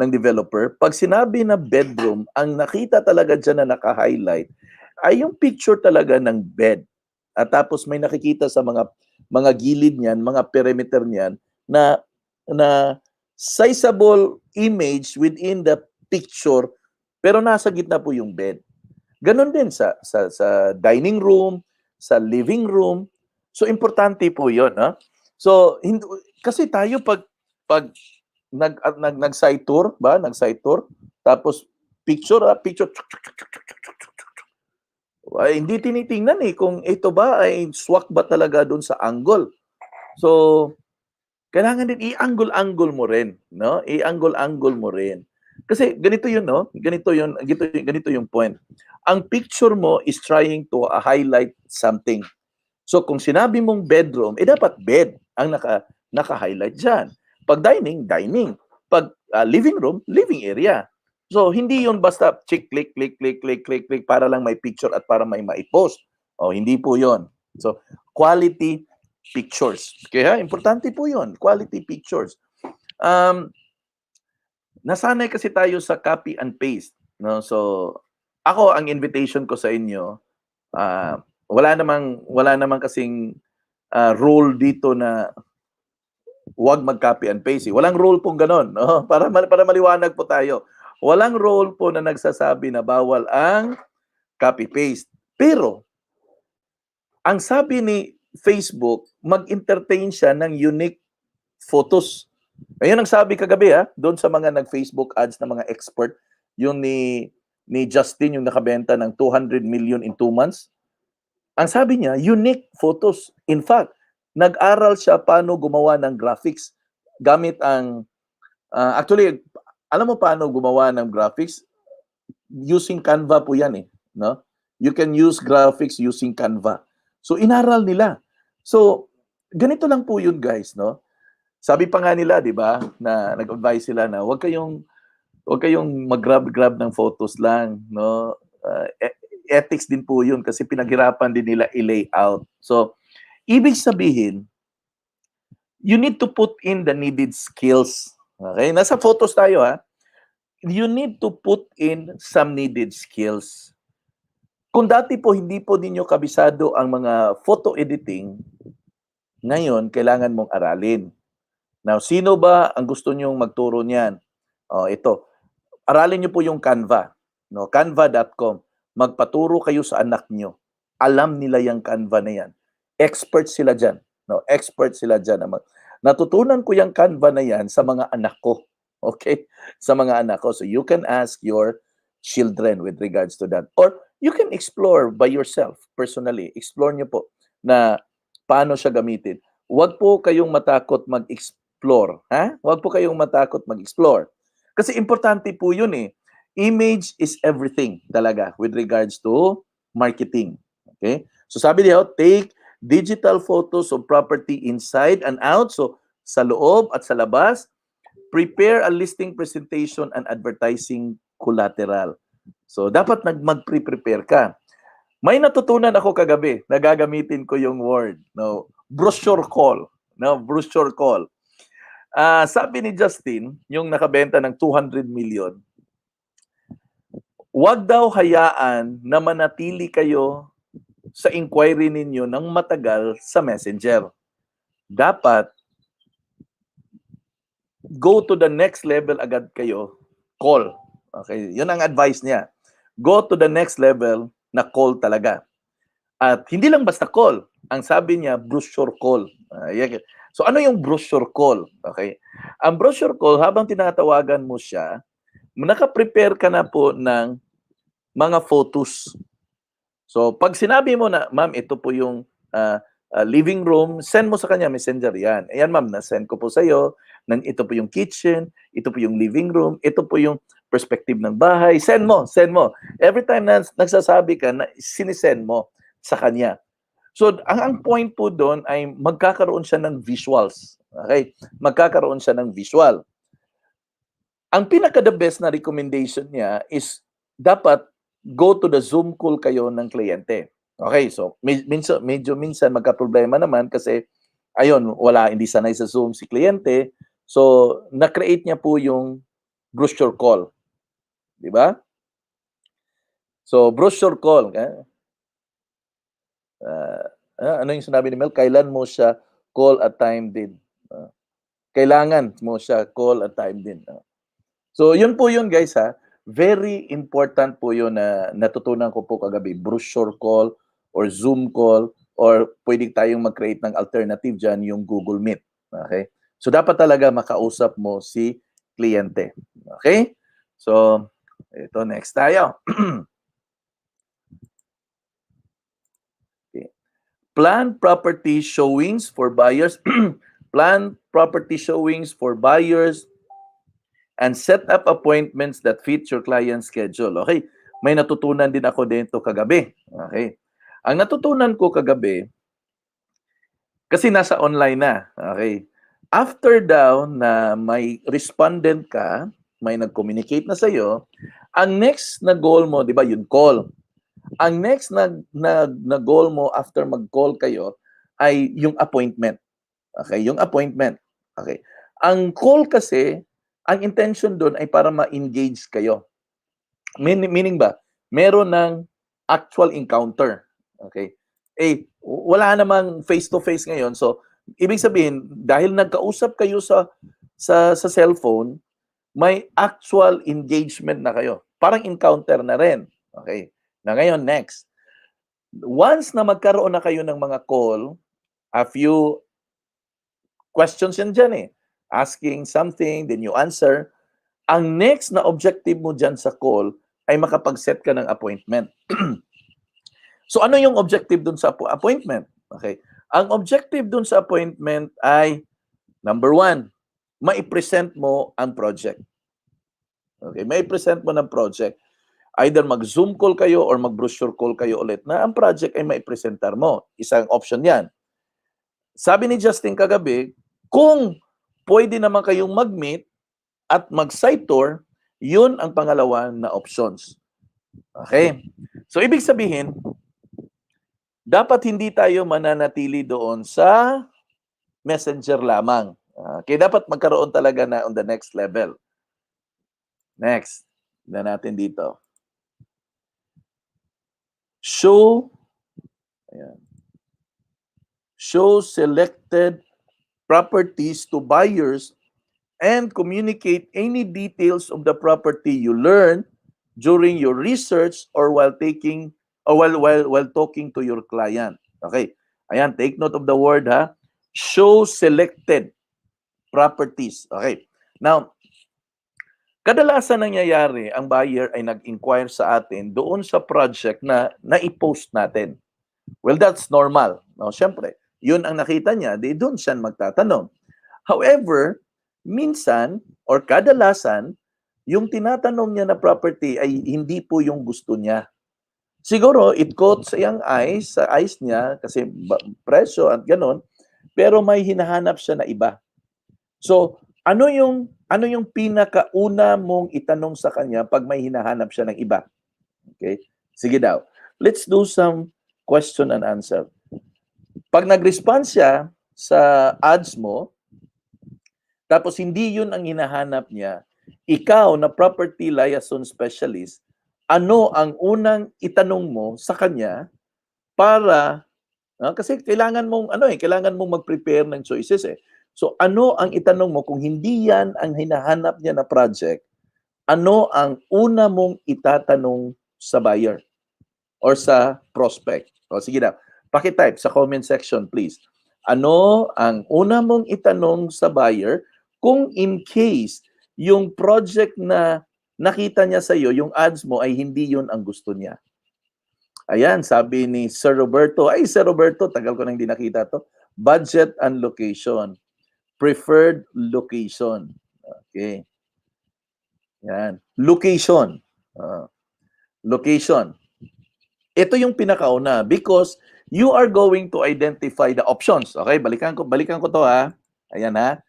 [SPEAKER 1] developer. Pag sinabi na bedroom, ang nakita talaga dyan na naka-highlight ay yung picture talaga ng bed. At tapos may nakikita sa mga gilid niyan, mga perimeter niyan na sizable image within the picture, pero nasa gitna po yung bed. Ganon din sa dining room, sa living room. So importante po 'yon, ha? So kasi tayo pag nag-site tour, ba? Nag-site tour, tapos picture, ay, hindi tinitingnan eh kung ito ba ay swak ba talaga doon sa angle. So kailangan din i-angle-angle mo rin, no? I-angle-angle mo rin. Kasi ganito 'yun, no? Ganito yung point. Ang picture mo is trying to highlight something. So kung sinabi mong bedroom, eh dapat bed ang naka-highlight diyan. Pag dining, dining. Pag living room, living area. So hindi 'yun basta click para lang may picture at para may mai-post. Oh, hindi po 'yun. So quality pictures. Kaya importante po 'yun, quality pictures. Nasanay kasi tayo sa copy and paste, no? So ako ang invitation ko sa inyo, wala namang kasing rule dito na huwag mag-copy and paste. Walang rule pong gano'n, no? Para maliwanag po tayo. Walang rule po na nagsasabi na bawal ang copy-paste. Pero ang sabi ni Facebook, mag-entertain siya ng unique photos. Ayun ang sabi kagabi doon sa mga nag-Facebook ads na mga expert, yung ni Justin, yung nakabenta ng 200 million in 2 months. Ang sabi niya, unique photos. In fact, nag-aral siya paano gumawa ng graphics gamit ang actually, alam mo paano gumawa ng graphics? Using Canva po yan eh, no? You can use graphics using Canva. So inaral nila. So ganito lang po yun, guys, no? Sabi pa nga nila, 'di ba, na nag-advise sila na wag kayong mag-grab ng photos lang, no? Ethics din po yun kasi pinaghirapan din nila i-layout. So ibig sabihin, you need to put in the needed skills. Okay? Nasa photos tayo, You need to put in some needed skills. Kung dati po hindi po ninyo kabisado ang mga photo editing, ngayon kailangan mong aralin. Now, sino ba ang gusto nyong magturo niyan? Ito. Aralin niyo po yung Canva, no? Canva.com. Magpaturo kayo sa anak niyo. Alam nila yung Canva na yan. Expert sila dyan. No? Expert sila dyan. Natutunan ko yung Canva na yan sa mga anak ko. Okay? Sa mga anak ko. So you can ask your children with regards to that. Or you can explore by yourself, personally. Explore niyo po na paano siya gamitin. Huwag po kayong matakot mag-explore. Ha? Huwag po kayong matakot mag-explore. Kasi importante po yun eh. Image is everything talaga with regards to marketing. Okay? So sabi niya, take digital photos of property inside and out. So sa loob at sa labas, prepare a listing presentation and advertising collateral. So dapat mag-prepare ka. May natutunan ako kagabi, nagagamitin ko yung word, no, brochure call, no, brochure call. Sabi ni Justin, yung nakabenta ng 200 million, wag daw hayaan na manatili kayo sa inquiry ninyo ng matagal sa messenger. Dapat, go to the next level agad kayo, call. Okay, yun ang advice niya. Go to the next level na call talaga. At hindi lang basta call. Ang sabi niya, brochure call. So ano yung brochure call? Okay? Ang brochure call, habang tinatawagan mo siya, naka-prepare ka na po ng mga photos. So pag sinabi mo na, ma'am, ito po yung living room, send mo sa kanya messenger yan. Ayan ma'am, na-send ko po sa iyo. Ito po yung kitchen, ito po yung living room, ito po yung perspective ng bahay. Send mo, send mo. Every time na nagsasabi ka, sinisend mo sa kanya. So, ang point po doon ay magkakaroon siya ng visuals. Okay? Magkakaroon siya ng visual. Ang pinaka-the best na recommendation niya is dapat go to the Zoom call kayo ng kliyente. Okay? So, medyo minsan magka-problema naman kasi ayun, hindi sanay sa Zoom si kliyente. So, na-create niya po yung brochure call. Di ba? So, brochure call. Ano yung sinabi ni Mel? Kailan mo siya call at time din? Kailangan mo siya call at time din. So, yun po yun guys ha. Very important po yun na natutunan ko po kagabi. Brochure call or Zoom call or pwede tayong mag-create ng alternative dyan, yung Google Meet. Okay? So, dapat talaga makausap mo si kliyente. Okay? So, ito next tayo. Plan property showings for buyers. Plan property showings for buyers and set up appointments that fit your client's schedule. Okay? May natutunan din ako dito kagabi. Okay? Ang natutunan ko kagabi, kasi nasa online na. Okay? After daw na may respondent ka, may nag-communicate na sa'yo, ang next na goal mo, di ba, yung call. Ang next na goal mo after mag-call kayo ay yung appointment. Okay, yung appointment. Okay. Ang call kasi, ang intention doon ay para ma-engage kayo. Meaning ba, meron ng actual encounter. Okay. Wala namang face-to-face ngayon. So, ibig sabihin, dahil nagkausap kayo sa cellphone, may actual engagement na kayo. Parang encounter na rin. Okay. Na ngayon, next. Once na magkaroon na kayo ng mga call, a few questions yan dyan eh. Asking something, then you answer. Ang next na objective mo dyan sa call ay makapag-set ka ng appointment. So ano yung objective dun sa appointment? Okay. Ang objective dun sa appointment ay, number 1, mai-present mo ang project. Okay, mai-present mo ng project. Either mag-Zoom call kayo or mag-brochure call kayo ulit na ang project ay maipresentar mo. Isang option yan. Sabi ni Justin kagabi, kung pwede naman kayong mag-meet at mag-site tour, yun ang pangalawa na options. Okay? So, ibig sabihin, dapat hindi tayo mananatili doon sa messenger lamang. Okay, dapat magkaroon talaga na on the next level. Next. Tignan natin dito. Show selected properties to buyers and communicate any details of the property you learn during your research or while taking or while talking to your client. Okay. Ayan, take note of the word ha. Show selected properties. Okay. Now, kadalasan nangyayari, ang buyer ay nag-inquire sa atin doon sa project na na-post natin. Well, that's normal. No, syempre, yun ang nakita niya, di doon siya magtatanong. However, minsan or kadalasan, yung tinatanong niya na property ay hindi po yung gusto niya. Siguro, it caught sa iyang eyes, sa eyes niya, kasi presyo at ganon, pero may hinahanap siya na iba. So, ano yung pinakauna mong itanong sa kanya pag may hinahanap siya ng iba? Okay? Sige daw. Let's do some question and answer. Pag nag-respond siya sa ads mo, tapos hindi yun ang hinahanap niya, ikaw na property liaison specialist, ano ang unang itanong mo sa kanya para kasi kailangan mong mag-prepare ng choices eh. So ano ang itanong mo kung hindi yan ang hinahanap niya na project? Ano ang una mong itatanong sa buyer or sa prospect? O sige na, paki-type sa comment section please. Ano ang una mong itanong sa buyer kung in case yung project na nakita niya sa iyo, yung ads mo ay hindi yun ang gusto niya? Ayan, sabi ni Sir Roberto. Ay, Sir Roberto, tagal ko nang hindi nakita to. Budget and location. Preferred location. Okay. Yan. Location. Location. Ito yung pinakauna because you are going to identify the options. Okay, balikan ko to ha. Ayan ha.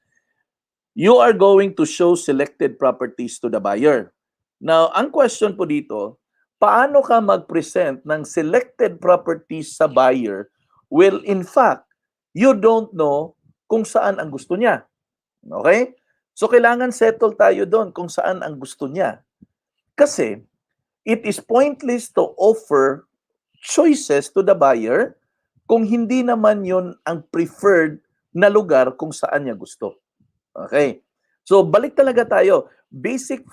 [SPEAKER 1] You are going to show selected properties to the buyer. Now, ang question po dito, paano ka mag-present ng selected properties sa buyer? Well, in fact, you don't know kung saan ang gusto niya. Okay? So, kailangan settle tayo doon kung saan ang gusto niya. Kasi, it is pointless to offer choices to the buyer kung hindi naman yun ang preferred na lugar kung saan niya gusto. Okay? So, balik talaga tayo. Basic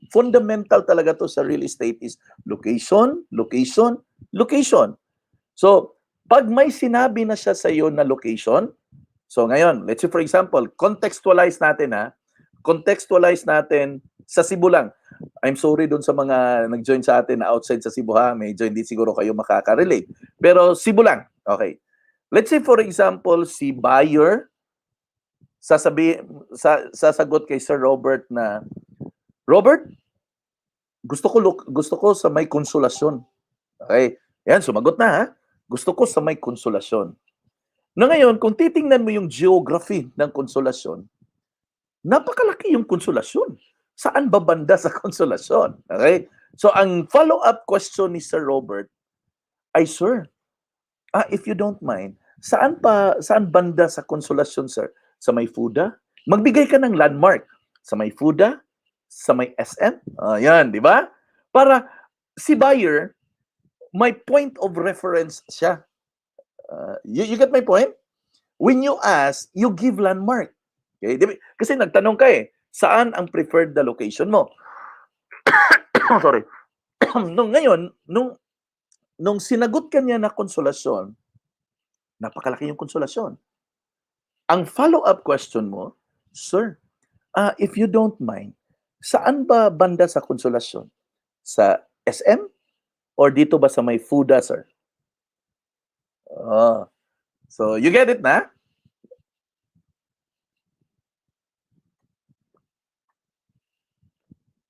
[SPEAKER 1] fundamental talaga to sa real estate is location, location, location. So, pag may sinabi na siya sa iyo na location, so ngayon, let's say for example, contextualize natin ha. Contextualize natin sa Cebu lang. I'm sorry doon sa mga nag-join sa atin na outside sa Cebu ha. Medyo hindi siguro kayo makaka-relate. Pero Cebu lang. Okay. Let's say for example, si buyer, sasagot kay Sir Robert na, Robert, gusto ko sa may konsolasyon. Okay? Yan, sumagot na ha. Gusto ko sa may konsolasyon. Na ngayon, kung titingnan mo yung geography ng konsolasyon, napakalaki yung konsolasyon. Saan ba banda sa konsolasyon? Okay? So, ang follow-up question ni Sir Robert ay, Sir, if you don't mind, saan banda sa konsolasyon, sir? Sa may FUDA? Magbigay ka ng landmark. Sa may FUDA? Sa may SM? Yan, di ba? Para si buyer, may point of reference siya. You get my point? When you ask, you give landmark. Okay? Kasi nagtanong ka eh, saan ang preferred na location mo? Sorry. Nung sinagot ka niya na konsolasyon, napakalaki yung konsolasyon. Ang follow-up question mo, Sir, if you don't mind, saan ba banda sa konsolasyon? Sa SM? Or dito ba sa may FUDA, sir? So, you get it na?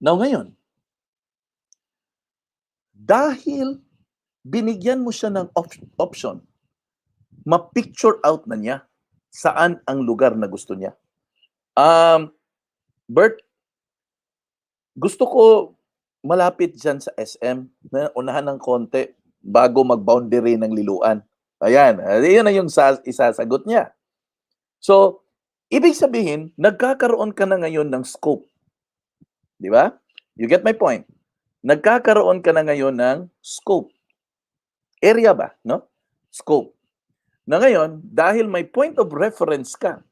[SPEAKER 1] Now, ngayon, dahil binigyan mo siya ng option, ma-picture out na niya saan ang lugar na gusto niya. Bert, gusto ko malapit dyan sa SM, na unahan ng konti bago mag-boundary ng Liluan. Ayan, yun na yung isasagot niya. So, ibig sabihin, nagkakaroon ka na ngayon ng scope. Di ba? You get my point? Nagkakaroon ka na ngayon ng scope. Area ba? No? Scope. Na ngayon, dahil may point of reference ka,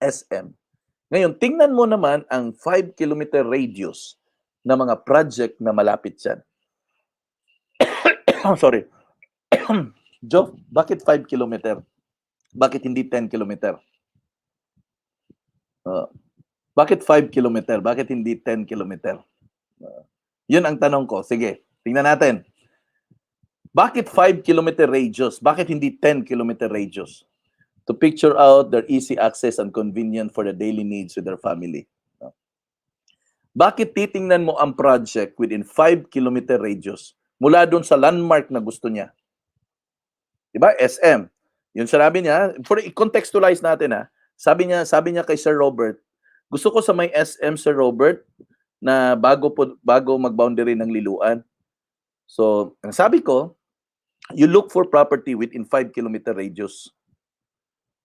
[SPEAKER 1] SM, Ngayon, tingnan mo naman ang 5-kilometer radius na mga project na malapit dyan. Sorry. Joe, bakit 5 kilometer? Bakit hindi 10 kilometer? Bakit 5 kilometer? Bakit hindi 10 kilometer? Yun ang tanong ko. Sige, tingnan natin. Bakit 5-kilometer radius? Bakit hindi 10-kilometer radius? To picture out their easy access and convenient for the daily needs with their family. Bakit titingnan mo ang project within 5-kilometer radius mula doon sa landmark na gusto niya? Diba? SM. Yun sinabi niya, for i-contextualize natin ha. Sabi niya kay Sir Robert, gusto ko sa may SM Sir Robert na bago mag-boundary ng Liluan. So, ang sabi ko, you look for property within 5-kilometer radius.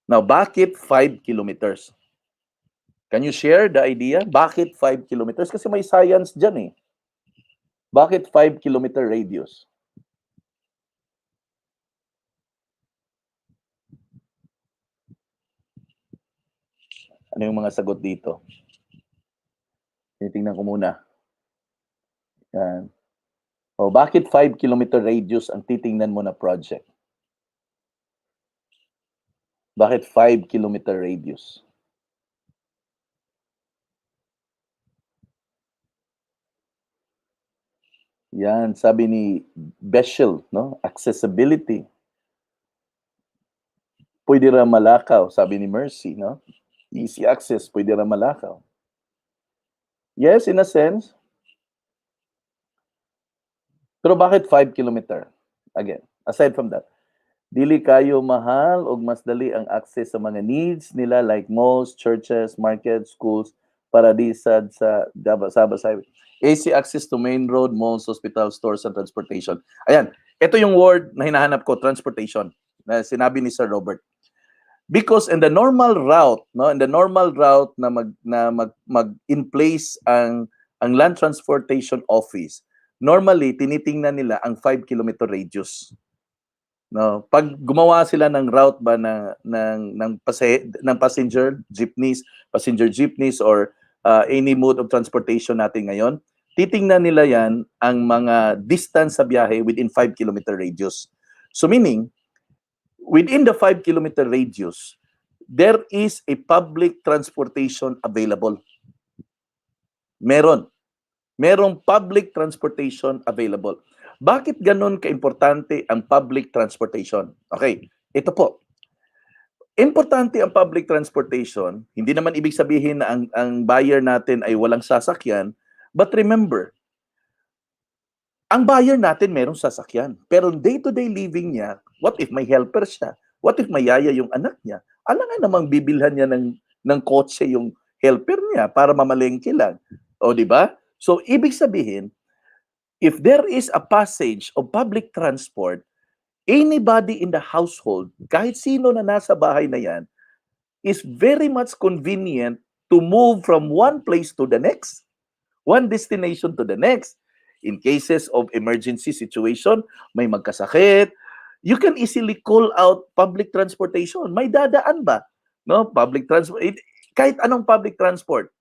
[SPEAKER 1] Now, bakit 5 kilometers? Can you share the idea? Bakit 5 kilometers? Kasi may science dyan eh. Bakit 5-kilometer radius? Ano yung mga sagot dito? Tinitingnan ko muna. Yan. O, bakit 5-kilometer radius ang titingnan mo na project? Bakit 5-kilometer radius? Yan, sabi ni Beschel, no? Accessibility. Pwede ra malakaw, sabi ni Mercy, no? Easy access, pwede ra malakaw. Yes, in a sense. Pero bakit 5-kilometer? Again, aside from that, dili kayo mahal o mas dali ang access sa mga needs nila like malls, churches, markets, schools, para di sad sa Sabas Highway. AC access to main road, malls, hospitals, stores, and transportation. Ayan, ito yung word na hinahanap ko, transportation, na sinabi ni Sir Robert. Because in the normal route, no, in the normal route na mag in place ang land transportation office, normally tinitingnan nila ang 5-kilometer radius. No, pag gumawa sila ng route ba ng passenger jeepneys or any mode of transportation natin ngayon, titingnan nila yan ang mga distance sa biyahe within 5-kilometer radius. So meaning, within the 5-kilometer radius, there is a public transportation available. Merong public transportation available. Bakit ganun kaimportante ang public transportation? Okay, ito po. Importante ang public transportation, hindi naman ibig sabihin na ang buyer natin ay walang sasakyan, but remember, ang buyer natin merong sasakyan. Pero day-to-day living niya, what if may helper siya? What if may yaya yung anak niya? Alangan namang bibilhan niya ng kotse yung helper niya para mamalengke lang. O, di ba? So, ibig sabihin, if there is a passage of public transport, anybody in the household, kahit sino na nasa bahay na yan, is very much convenient to move from one place to the next, one destination to the next. In cases of emergency situation, may magkasakit, you can easily call out public transportation. May dadaan ba? No, public transport, kahit anong public transport.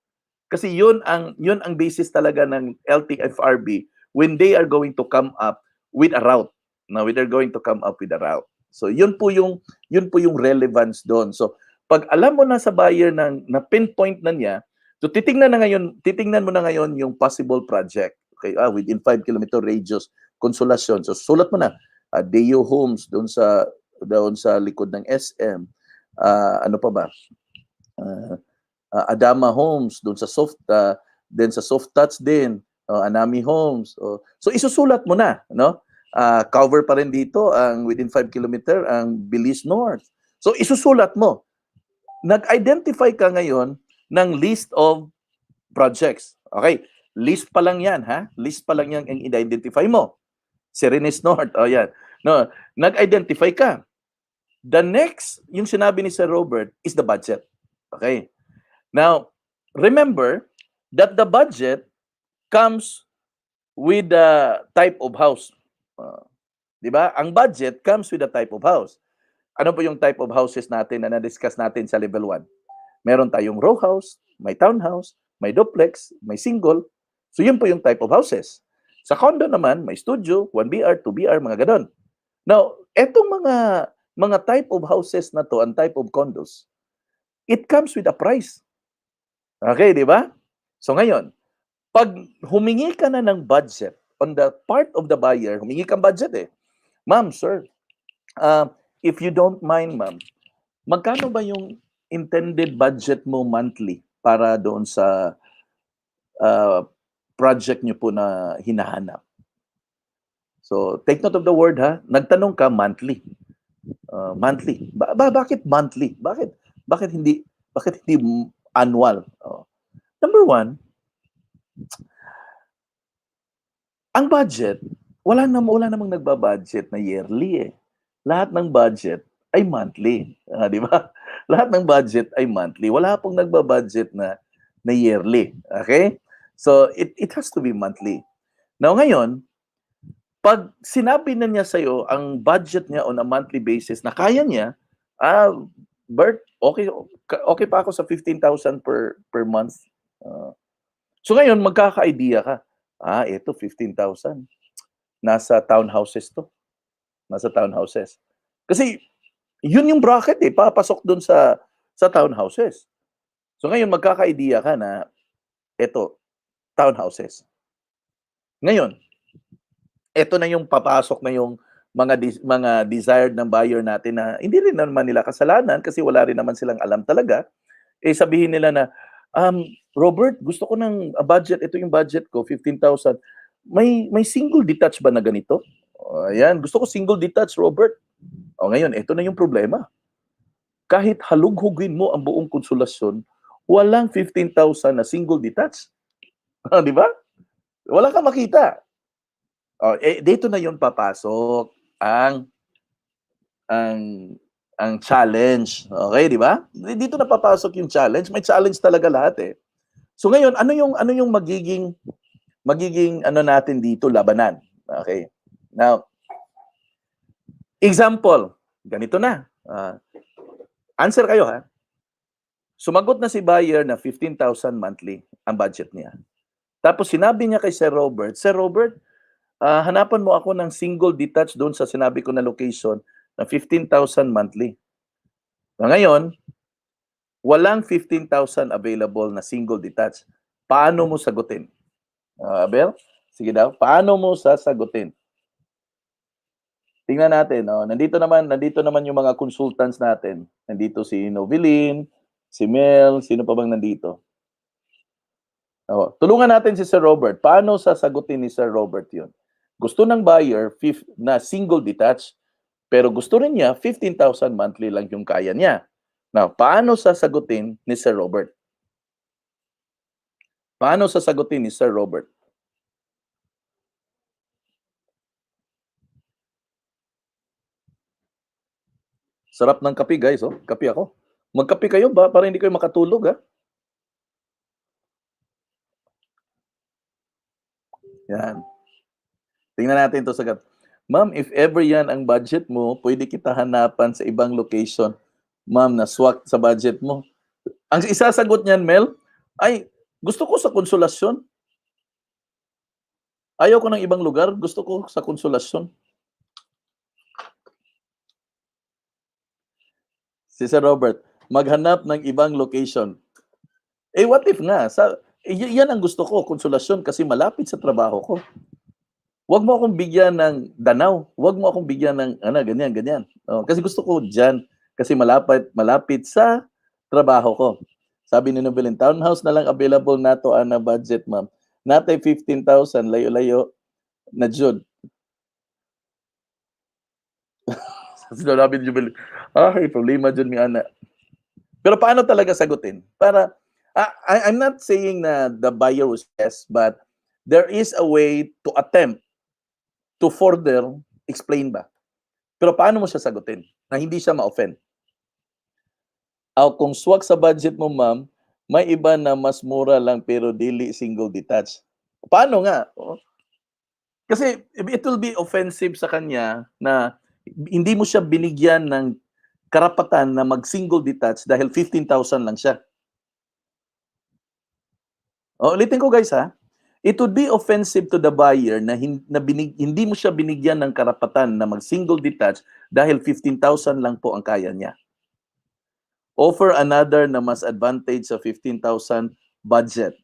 [SPEAKER 1] Kasi yun ang basis talaga ng LTFRB when they are going to come up with a route. Now, when they're going to come up with a route. So yun po yung relevance doon. So pag alam mo na sa buyer na pinpoint na niya, so titingnan mo na ngayon yung possible project. Okay, within 5-kilometer radius, Consolacion. So sulat mo na, Deo Homes doon sa likod ng SM. Ano pa ba? Adama Homes doon sa soft touch din, Anami Homes. So isusulat mo na, no? Cover pa rin dito ang within 5 kilometer ang Bilis North. So isusulat mo. Nag-identify ka ngayon ng list of projects. Okay, list pa lang 'yan, ha? List pa lang 'yan ang i-identify mo. Serenes North, yan. No, nag-identify ka. The next, yung sinabi ni Sir Robert, is the budget. Okay. Now, remember that the budget comes with the type of house. Di ba? Ang budget comes with the type of house. Ano po yung type of houses natin na na-discuss natin sa level 1? Meron tayong row house, may townhouse, may duplex, may single. So yun po yung type of houses. Sa condo naman, may studio, 1BR, 2BR, mga ganon. Now, etong mga type of houses na to, ang type of condos, it comes with a price. Okay, di ba? So ngayon, pag humingi ka na ng budget on the part of the buyer, humingi kang budget eh. Ma'am, sir, if you don't mind, ma'am, magkano ba yung intended budget mo monthly para doon sa project nyo po na hinahanap? So, take note of the word ha. Nagtanong ka monthly. Monthly. Bakit monthly? Bakit hindi annual? Number one, ang budget, wala namang nagbabudget na yearly eh. Lahat ng budget ay monthly. Di ba? Lahat ng budget ay monthly. Wala pong nagbabudget na yearly. Okay? So, it has to be monthly. Now, ngayon, pag sinabi na niya sa'yo ang budget niya on a monthly basis na kaya niya, Bert, okay pa ako sa 15,000 per month. So ngayon, magkaka-idea ka. Ito 15,000. Nasa townhouses to. Nasa townhouses. Kasi yun yung bracket eh, papasok dun sa townhouses. So ngayon, magkaka-idea ka na ito, townhouses. Ngayon, ito na yung papasok na yung mga desired ng buyer natin na hindi rin naman nila kasalanan kasi wala rin naman silang alam talaga. Eh sabihin nila na, Robert, gusto ko ng budget, ito yung budget ko, 15,000. May single detached ba na ganito? Ayan, gusto ko single detached, Robert. Ngayon, ito na yung problema. Kahit halughugin mo ang buong konsolasyon, walang 15,000 na single detached. Di ba? Wala kang makita. Dito na yun papasok ang challenge. Okay, di ba? Dito na papasok yung challenge. May challenge talaga lahat eh. So ngayon, ano yung magiging natin dito, labanan? Okay. Now, example, ganito na. Answer kayo ha. Sumagot na si buyer na 15,000 monthly ang budget niya. Tapos sinabi niya kay Sir Robert, hanapan mo ako ng single detached doon sa sinabi ko na location na 15,000 monthly. Ngayon, walang 15,000 available na single detached. Paano mo sagutin? Abel, sige daw. Paano mo sasagutin? Tingnan natin. Nandito naman yung mga consultants natin. Nandito si Novelin, si Mel, sino pa bang nandito? Tulungan natin si Sir Robert. Paano sasagutin ni Sir Robert yun? Gusto ng buyer na single detached, pero gusto rin niya 15,000 monthly lang yung kaya niya. Now, paano sasagutin ni Sir Robert? Paano sasagutin ni Sir Robert? Sarap ng kape, guys. Kape ako. Magkape kayo ba para hindi kayo makatulog, ha? Yan. Tingnan natin ito sagat. Ma'am, if ever yan ang budget mo, pwede kita hanapan sa ibang location. Ma'am, naswak sa budget mo. Ang isasagot niyan, Mel, ay, gusto ko sa Konsolasyon. Ayaw ko ng ibang lugar, gusto ko sa Konsolasyon. Si Sir Robert, maghanap ng ibang location. What if nga? Yan ang gusto ko, Konsolasyon, kasi malapit sa trabaho ko. Huwag mo akong bigyan ng Danau. Huwag mo akong bigyan ng ganyan. Kasi gusto ko dyan, kasi malapit sa trabaho ko. Sabi ni Novelin, townhouse na lang available na to na budget, ma'am. Natay 15,000, layo-layo na jud. Sinabi ni Novelin, problema dyan mi ana. Pero paano talaga sagutin? I'm not saying na the buyer was yes, but there is a way to attempt to further explain ba. Pero paano mo siya sagutin na hindi siya ma-offend? Kung swak sa budget mo, ma'am, may iba na mas mura lang pero dili single detached. Paano nga? Kasi it will be offensive sa kanya na hindi mo siya binigyan ng karapatan na mag-single detached dahil 15,000 lang siya. Ulitin ko guys ha. It would be offensive to the buyer na, hindi mo siya binigyan ng karapatan na mag-single detach dahil 15,000 lang po ang kaya niya. Offer another na mas advantage sa 15,000 budget.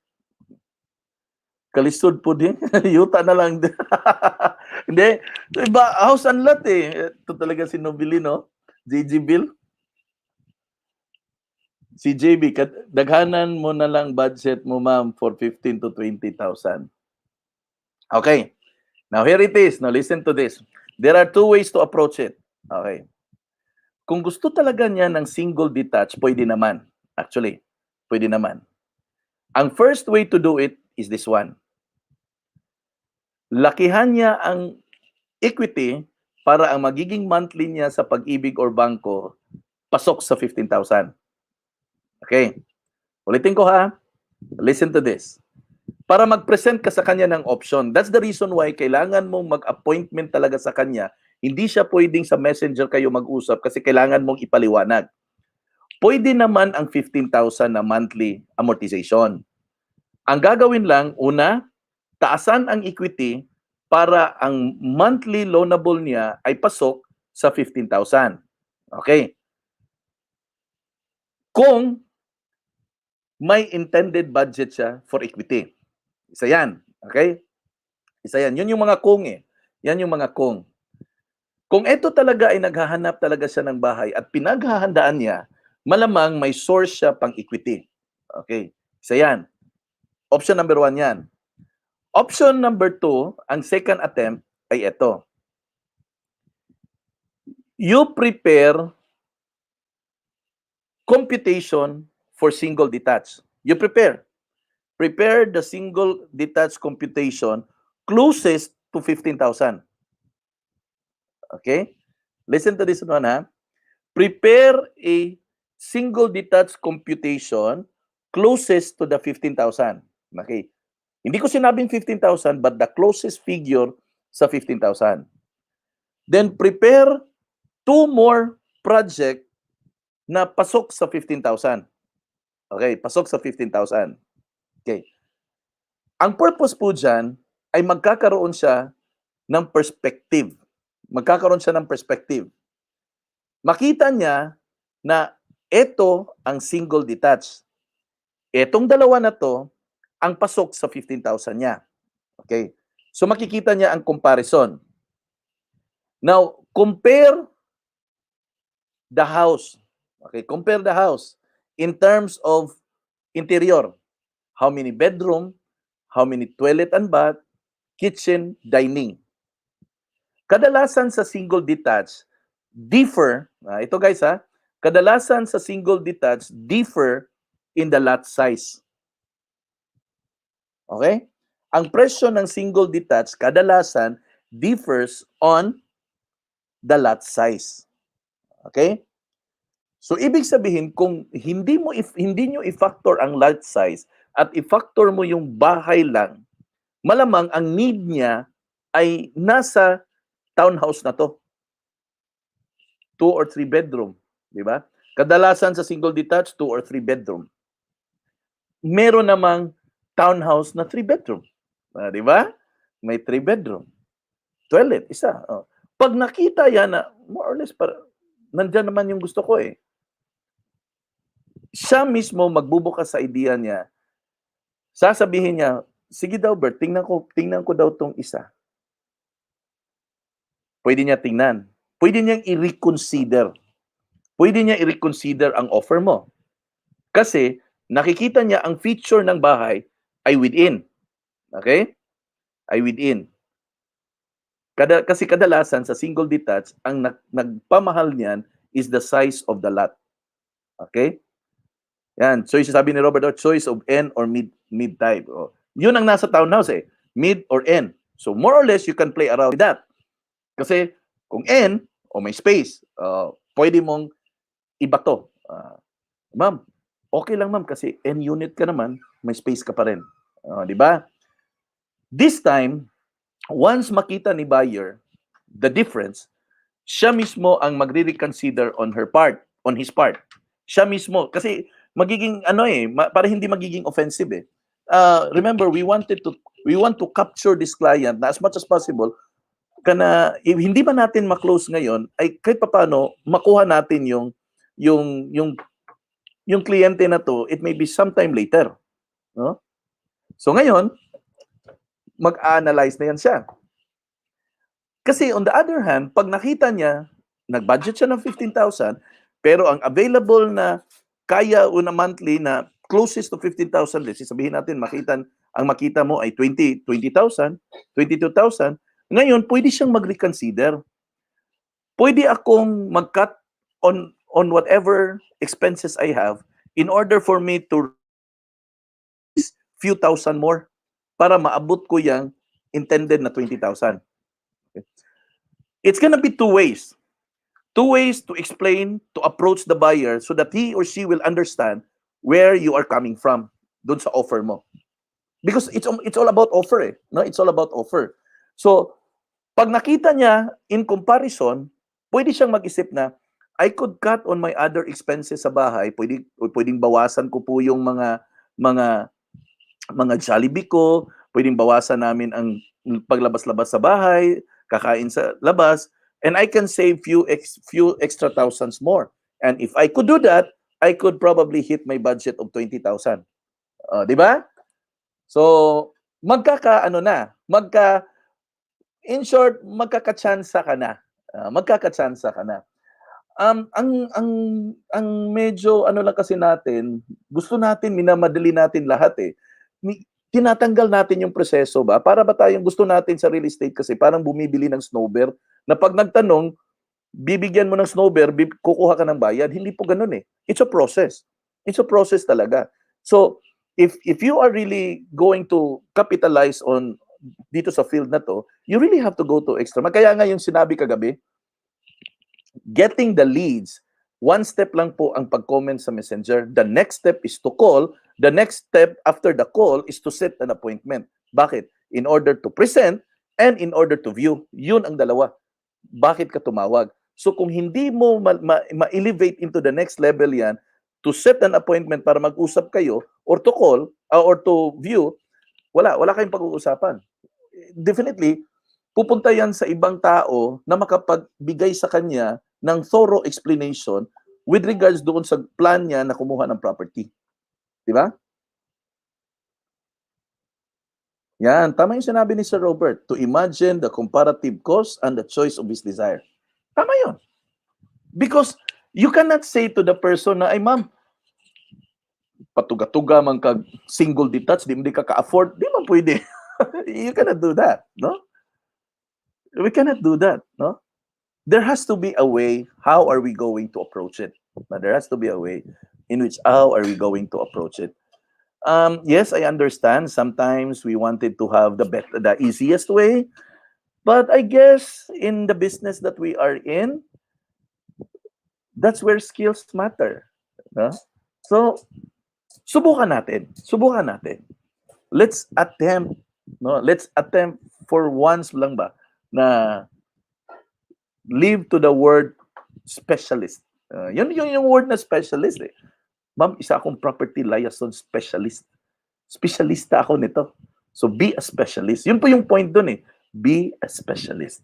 [SPEAKER 1] Kalisod po din. Yuta na lang. Hindi. Iba, house and lot eh. Ito talaga si Nobili, no? JG Bill. Si JB, daghanan mo na lang budget mo, ma'am, for 15 to 20,000. Okay. Now, here it is. Now, listen to this. There are two ways to approach it. Okay. Kung gusto talaga niya ng single detach, pwede naman. Actually, pwede naman. Ang first way to do it is this one. Lakihan niya ang equity para ang magiging monthly niya sa Pag-ibig or bangko pasok sa 15,000. Okay. Ulitin ko ha. Listen to this. Para mag-present ka sa kanya ng option. That's the reason why kailangan mong mag-appointment talaga sa kanya. Hindi siya pwedeng sa messenger kayo mag-usap kasi kailangan mong ipaliwanag. Pwede naman ang 15,000 na monthly amortization. Ang gagawin lang, una, taasan ang equity para ang monthly loanable niya ay pasok sa 15,000. Okay. Kung may intended budget siya for equity. Isa yan. Okay? Isa yan. Yun yung mga kung eh. Yan yung mga kung. Kung ito talaga ay naghahanap talaga siya ng bahay at pinaghahandaan niya, malamang may source siya pang equity. Okay? Isa yan. Option number 1 yan. Option number 2, ang second attempt ay ito. You prepare computation for single detach. You prepare the single detach computation closest to 15,000. Okay? Listen to this one ha. Prepare a single detach computation closest to the 15,000. Okay? Hindi ko sinabing 15,000 but the closest figure sa 15,000. Then prepare 2 more project na pasok sa 15,000. Okay, pasok sa 15,000. Okay. Ang purpose po dyan ay magkakaroon siya ng perspective. Magkakaroon siya ng perspective. Makita niya na ito ang single detach. Etong dalawa na to ang pasok sa 15,000 niya. Okay. So makikita niya ang comparison. Now, compare the house. Okay, compare the house in terms of interior. How many bedroom, how many toilet and bath, kitchen, dining. Kadalasan sa single detached differ, ito guys ha, kadalasan sa single detached differ in the lot size. Okay? Ang presyo ng single detached kadalasan differs on the lot size. Okay? So ibig sabihin kung hindi nyo i-factor ang lot size at i-factor mo yung bahay lang, malamang ang need niya ay nasa townhouse na to. 2 or 3 bedroom, di ba? Kadalasan sa single detached 2 or 3 bedroom. Meron namang townhouse na 3 bedroom. Di ba? May 3 bedroom. Toilet, isa. Pag nakita yan na more or less nandyan naman yung gusto ko eh. Siya mismo magbubukas sa idea niya. Sasabihin niya, sige daw Bert, tingnan ko daw tong isa. Pwede niya tingnan. Pwede niyang i-reconsider. Pwede niya i-reconsider ang offer mo. Kasi nakikita niya ang feature ng bahay ay within. Okay? Ay within. Kasi kadalasan sa single detached, ang nagpamahal niyan is the size of the lot. Okay? Yan. So, sabi ni Robert, choice of N or mid type. Yun ang nasa townhouse eh. Mid or N. So, more or less, you can play around with that. Kasi, kung N, o may space, pwede mong ibato. Ma'am, okay lang ma'am kasi N unit ka naman, may space ka pa rin. Di ba? This time, once makita ni buyer the difference, siya mismo ang magre-reconsider on his part. Siya mismo. Kasi magiging, para hindi magiging offensive eh. remember, we want to capture this client na as much as possible kana if hindi ba natin ma-close ngayon ay kahit papaano makuha natin yung yung yung kliyente na to, it may be sometime later, no? So ngayon, mag-analyze na yan siya. Kasi on the other hand, pag nakita niya, nag-budget siya ng 15,000, pero ang available na kaya una monthly na closest to 15,000, let's say, sabihin natin, ang makita mo ay 20,000, 22,000, ngayon, pwede siyang mag-reconsider. Pwede akong mag-cut on whatever expenses I have in order for me to few thousand more para maabot ko yung intended na 20,000. Okay. It's gonna be two ways. Two ways to explain, to approach the buyer so that he or she will understand where you are coming from doon sa offer mo. Because it's all about offer eh. No? It's all about offer. So, pag nakita niya, in comparison, pwede siyang mag-isip na, I could cut on my other expenses sa bahay. Pwedeng bawasan ko po yung mga Jollibee ko. Pwedeng bawasan namin ang paglabas-labas sa bahay, kakain sa labas, and I can save few extra thousands more. And if I could do that, I could probably hit my budget of 20,000. Di ba? So, in short, magkakatsansa ka na. Magkakatsansa ka na. Ang medyo lang kasi natin, gusto natin, minamadali natin lahat eh. Tinatanggal natin yung proseso ba? Para ba tayong gusto natin sa real estate kasi parang bumibili ng snowbird na pag nagtanong, bibigyan mo ng snowbird, kukuha ka ng bayad. Hindi po ganun eh. It's a process. It's a process talaga. So, if you are really going to capitalize on dito sa field na to, you really have to go to extra. Kaya nga yung sinabi kagabi, getting the leads, one step lang po ang pag-comment sa messenger. The next step is to call. The next step after the call is to set an appointment. Bakit? In order to present and in order to view. Yun ang dalawa. Bakit ka tumawag? So kung hindi mo ma-elevate into the next level yan, to set an appointment para mag-usap kayo, or to call, or to view, wala kayong pag-uusapan. Definitely, pupunta yan sa ibang tao na makapagbigay sa kanya ng thorough explanation with regards doon sa plan niya na kumuha ng property. Di ba? Yan, tama yung sinabi ni Sir Robert, to imagine the comparative cost and the choice of his desire. Tama yun. Because you cannot say to the person na, ay ma'am, patuga-tuga man kag single detached, di ka ka-afford, di man pwede. You cannot do that, no? We cannot do that, no? There has to be a way, how are we going to approach it? There has to be a way in which, how are we going to approach it? Yes, I understand. Sometimes we wanted to have the easiest way, but I guess in the business that we are in, that's where skills matter. No? So, subukan natin. Let's attempt, no? Let's attempt for once lang ba na live to the word specialist. Yun yung word na specialist eh. Ma'am, isa akong property liaison specialist. Specialista ako nito. So be a specialist. Yun po yung point dun eh. Be a specialist.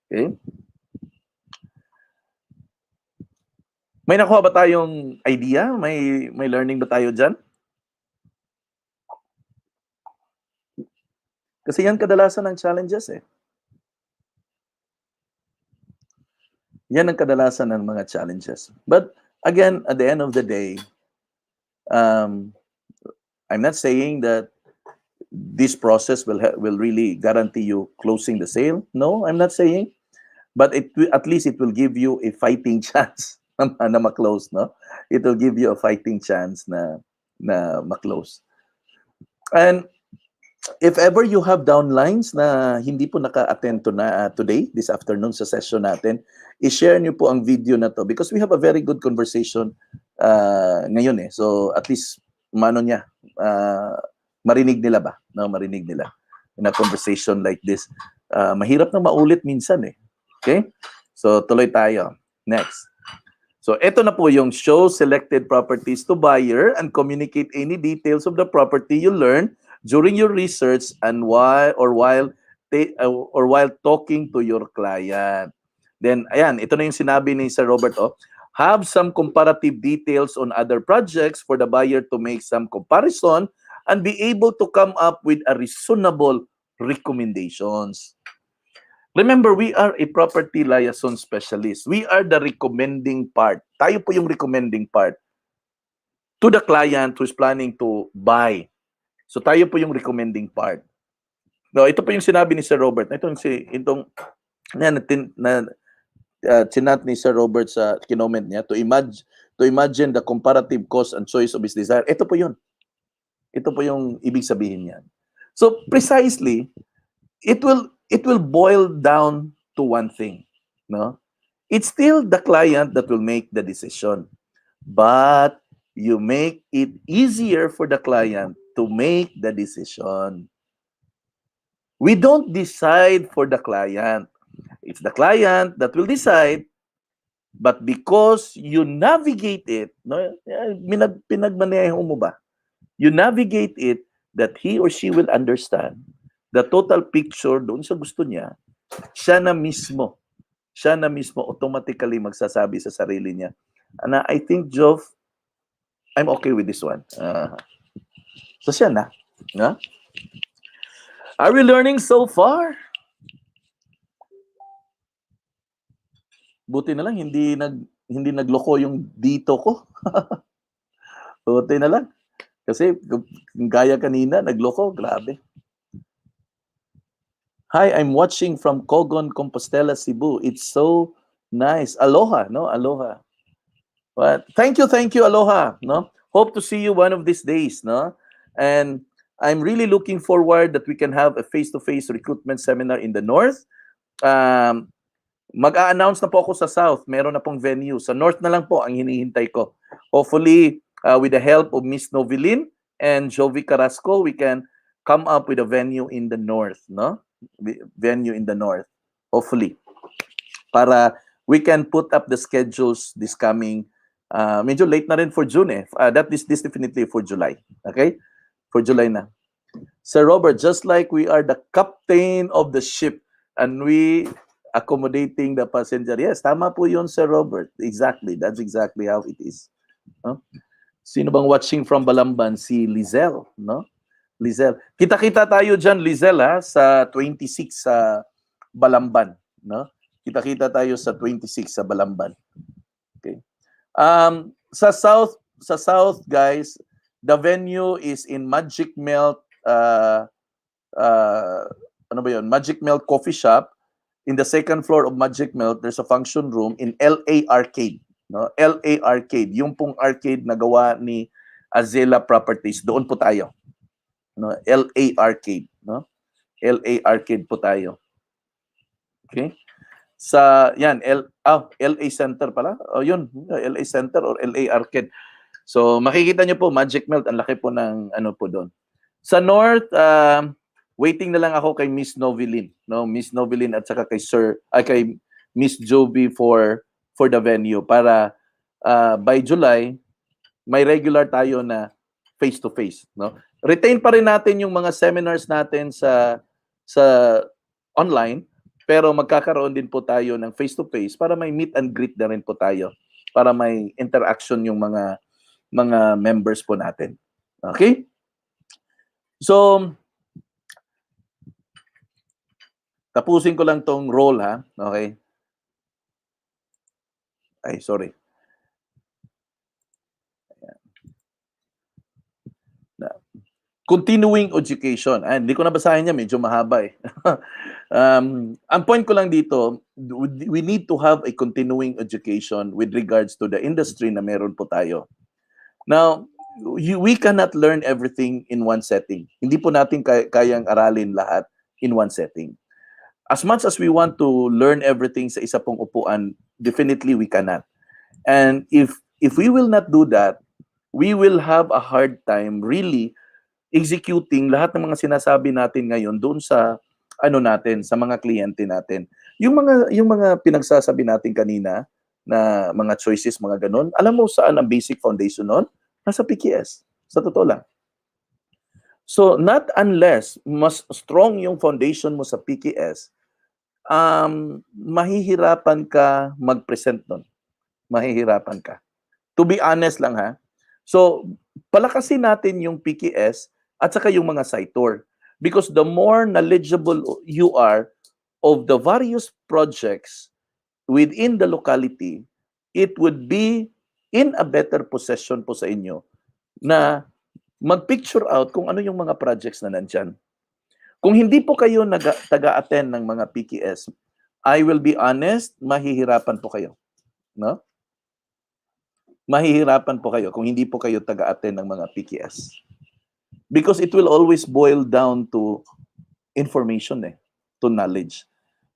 [SPEAKER 1] Okay? May nakuha ba tayong idea? May learning ba tayo dyan? Kasi yan kadalasan ng challenges eh. Yan ang kadalasan ng mga challenges. But again, at the end of the day, I'm not saying that this process will really guarantee you closing the sale. No, I'm not saying. But at least it will give you a fighting chance na ma-close, no? It will give you a fighting chance na ma-close. And if ever you have downlines na hindi po naka-attend to na today, this afternoon sa session natin, i-share niyo po ang video na to because we have a very good conversation ngayon eh. So at least marinig nila ba? No, marinig nila in a conversation like this. Mahirap na maulit minsan eh. Okay? So tuloy tayo. Next. So, ito na po yung show selected properties to buyer and communicate any details of the property you learn during your research and while talking to your client. Then, ayan, ito na yung sinabi ni Sir Robert, have some comparative details on other projects for the buyer to make some comparison and be able to come up with a reasonable recommendations. Remember, we are a property liaison specialist. We are the recommending part. Tayo po yung recommending part to the client who's planning to buy. So tayo po yung recommending part. No, ito po yung sinabi ni Sir Robert. Chinat ni Sir Robert sa kinoment niya to imagine the comparative cost and choice of his desire. Ito po yun. Ito po yung ibig sabihin niyan. So precisely, it will boil down to one thing, no? It's still the client that will make the decision, but you make it easier for the client to make the decision. We don't decide for the client. It's the client that will decide, but because you navigate it, no, pinagmaneho mo ba? You navigate it that he or she will understand the total picture doon sa gusto niya, siya na mismo automatically magsasabi sa sarili niya, na I think, Jov, I'm okay with this one. So siya na. Are we learning so far? Buti na lang, hindi nagloko yung dito ko. Buti na lang. Kasi gaya kanina, nagloko, grabe. Hi, I'm watching from Cogon, Compostela, Cebu. It's so nice. Aloha, no? Aloha. But thank you, Aloha, no? Hope to see you one of these days, no? And I'm really looking forward that we can have a face-to-face recruitment seminar in the North. Mag-a-announce na po ako sa South. Meron na pong venue. Sa North na lang po ang hinihintay ko. Hopefully, with the help of Miss Novelin and Jovi Carrasco, we can come up with a venue in the North, no? Venue in the North, hopefully, para we can put up the schedules this coming, medyo late na rin for June this definitely for July, okay? For July na. Sir Robert, just like we are the captain of the ship and we accommodating the passenger. Yes, tama po yun, Sir Robert. Exactly, that's exactly how it is. No? Sino bang watching from Balamban? Si Lizelle, no? Lizelle. Kita-kita tayo dyan, Lizelle, sa 26 sa Balamban. No? Kita-kita tayo sa 26 sa Balamban. Okay. Sa South, guys, the venue is in Magic Melt, ano ba yun? Magic Melt Coffee Shop. In the second floor of Magic Melt, there's a function room in LA Arcade. No? LA Arcade. Yung pong arcade na gawa ni Azela Properties. Doon po tayo. No, LA Arcade, no? LA Arcade po tayo. Okay? Sa yan, LA Center pala. Oh, yun, LA Center or LA Arcade. So, makikita niyo po Magic Melt, ang laki po ng ano po doon. Sa North, waiting na lang ako kay Miss Novelin, no? Miss Novelin at saka kay Miss Joby for the venue para by July may regular tayo na face to face, no? Retain pa rin natin yung mga seminars natin sa online, pero magkakaroon din po tayo ng face to face para may meet and greet na rin po tayo, para may interaction yung mga members po natin. Okay? So tapusin ko lang tong role, ha. Okay? Ay, sorry. Continuing education. Hindi ko nabasahin niya, medyo mahaba eh. Ang point ko lang dito, we need to have a continuing education with regards to the industry na meron po tayo. Now, we cannot learn everything in one setting. Hindi po natin kayang aralin lahat in one setting. As much as we want to learn everything sa isa pong upuan, definitely we cannot. And if we will not do that, we will have a hard time really executing lahat ng mga sinasabi natin ngayon doon sa ano natin, sa mga kliyente natin. Yung mga pinagsasabi natin kanina na mga choices, mga ganun. Alam mo saan ang basic foundation nun? Nasa PKS. Sa totoo lang. So, not unless mas strong yung foundation mo sa PKS, mahihirapan ka mag-present nun. Mahihirapan ka. To be honest lang ha. So, palakasin natin yung PKS at saka yung mga site tour. Because the more knowledgeable you are of the various projects within the locality, it would be in a better possession po sa inyo na mag-picture out kung ano yung mga projects na nandyan. Kung hindi po kayo taga-attend ng mga PKS, I will be honest, mahihirapan po kayo. No? Mahihirapan po kayo kung hindi po kayo taga-attend ng mga PKS. Because it will always boil down to information, to knowledge.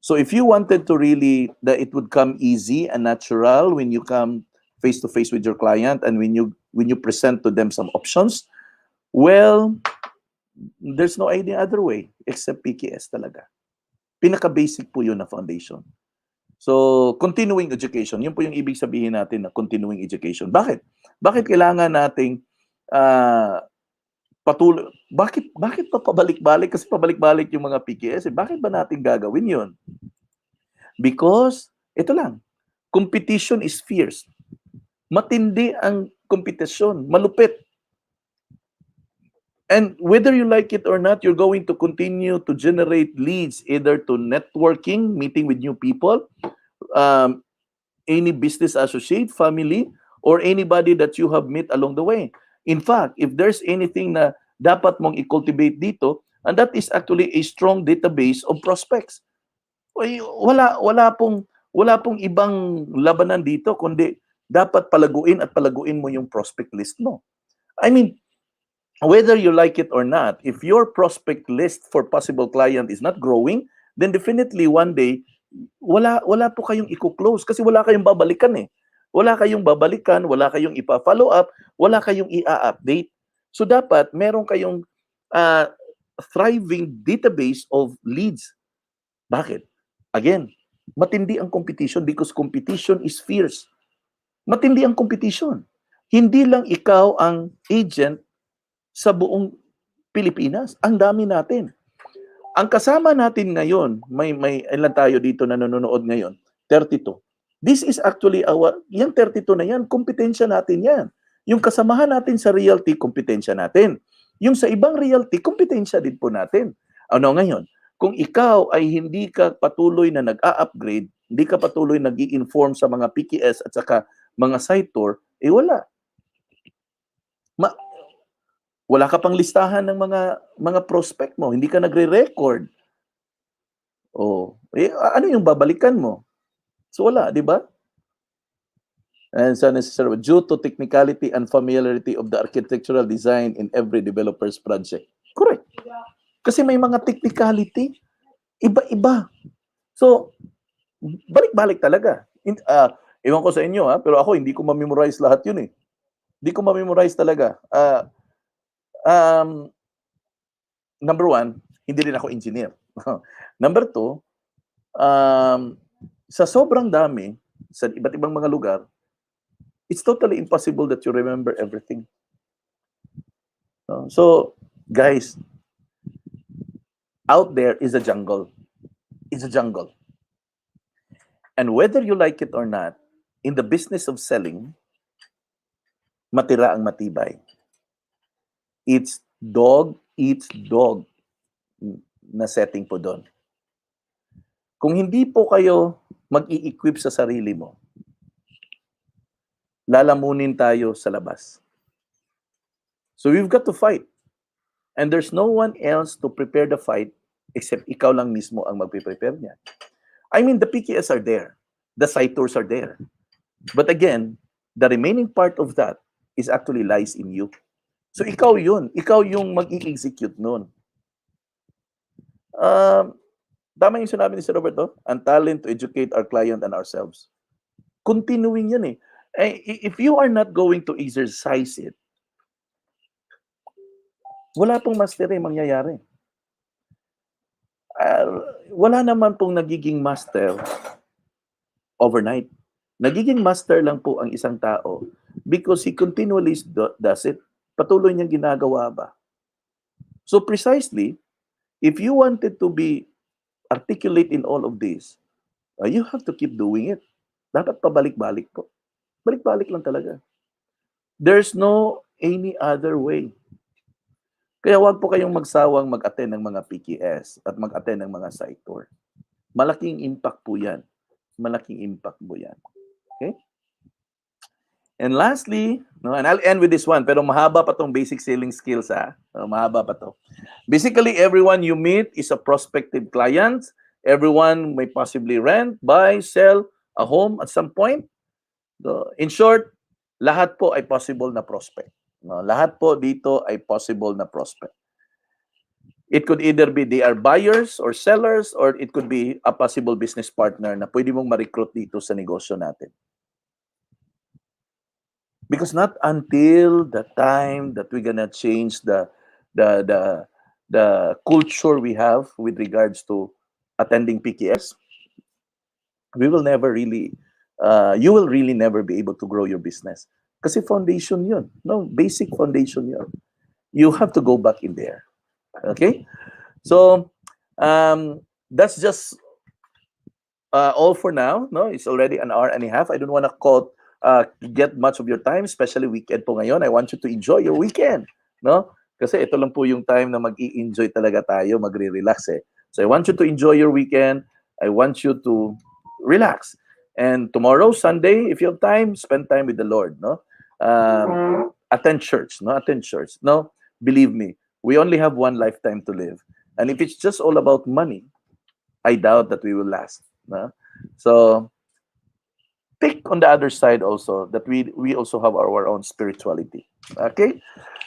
[SPEAKER 1] So if you wanted to really, that it would come easy and natural when you come face-to-face with your client and when you present to them some options, well, there's no any other way except PKS talaga. Pinaka-basic po yun na foundation. So, continuing education, yun po yung ibig sabihin natin na continuing education. Bakit? Bakit kailangan nating patuloy? Bakit pa pabalik-balik? Kasi pabalik-balik yung mga PKS. Bakit ba natin gagawin yun? Because, ito lang, competition is fierce. Matindi ang kompetisyon, malupit. And whether you like it or not, you're going to continue to generate leads either to networking, meeting with new people, any business associate, family, or anybody that you have met along the way. In fact, if there's anything na dapat mong i-cultivate dito, and that is actually a strong database of prospects. Wala pong ibang labanan dito, kundi dapat palaguin at palaguin mo yung prospect list mo. I mean, whether you like it or not, if your prospect list for possible client is not growing, then definitely one day, wala po kayong i-close kasi wala kayong babalikan eh. Wala kayong babalikan, wala kayong ipa-follow up, wala kayong i-update. So dapat meron kayong thriving database of leads. Bakit? Again, matindi ang competition because competition is fierce. Matindi ang competition. Hindi lang ikaw ang agent sa buong Pilipinas. Ang dami natin. Ang kasama natin ngayon, may ilan tayo dito na nanonood ngayon? 32. This is actually yung 32 na yan, kompetensya natin yan. Yung kasamahan natin sa realty, kompetensya natin. Yung sa ibang realty, kompetensya din po natin. Ano ngayon? Kung ikaw ay hindi ka patuloy na nag-a-upgrade, hindi ka patuloy nag-i-inform sa mga PKS at saka mga site tour, wala. Wala ka pang listahan ng mga prospect mo, hindi ka nagre-record. Ano yung babalikan mo? So wala, di ba? And so necessary due to technicality and familiarity of the architectural design in every developer's project. Correct. Kasi may mga technicality, iba-iba. So, balik-balik talaga. Ewan ko sa inyo, pero ako hindi ko ma-memorize lahat yun eh. Hindi ko ma-memorize talaga. Number one, hindi rin ako engineer. Number two, sa sobrang dami, sa iba't ibang mga lugar, it's totally impossible that you remember everything. So, guys, out there is a jungle. It's a jungle. And whether you like it or not, in the business of selling, matira ang matibay. It's dog eats dog na setting po doon. Kung hindi po kayo mag-i-equip sa sarili mo, lalamunin tayo sa labas. So we've got to fight. And there's no one else to prepare the fight except ikaw lang mismo ang magpe-prepare niya. I mean, the PKS are there. The site tours are there. But again, the remaining part of that is actually lies in you. So ikaw yun. Ikaw yung mag-i-execute nun. Tama yung sinabi ni Sir Roberto, ang talent to educate our client and ourselves. Continuing yun eh. If you are not going to exercise it, wala pong mastery mangyayari. Wala naman pong nagiging master overnight. Nagiging master lang po ang isang tao because he continually does it. Patuloy niyang ginagawa ba? So precisely, if you wanted to be articulate in all of this, you have to keep doing it. Dapat pabalik-balik po. Balik-balik lang talaga. There's no any other way. Kaya wag po kayong magsawang mag-attend ng mga PKS at mag-attend ng mga site tour. Malaking impact po yan. Malaking impact po yan. Okay? And lastly, no, and I'll end with this one, pero mahaba pa tong basic selling skills, ha? Mahaba pa to. Basically, everyone you meet is a prospective client. Everyone may possibly rent, buy, sell a home at some point. In short, lahat po ay possible na prospect. No, lahat po dito ay possible na prospect. It could either be they are buyers or sellers, or it could be a possible business partner na pwede mong ma-recruit dito sa negosyo natin. Because not until the time that we're gonna change the culture we have with regards to attending PKS, we will never really, you will really never be able to grow your business. Kasi foundation yun, no, basic foundation yun. You have to go back in there. Okay, so that's just all for now. No, it's already an hour and a half. I don't want to get much of your time, especially weekend po ngayon. I want you to enjoy your weekend, no? Kasi ito lang po yung time na mag-i-enjoy talaga tayo, magre-relax eh. So I want you to enjoy your weekend. I want you to relax. And tomorrow, Sunday, if you have time, spend time with the Lord, no? Attend church, no? Attend church. No, believe me, we only have one lifetime to live. And if it's just all about money, I doubt that we will last, no? So think on the other side also that we also have our own spirituality. Okay,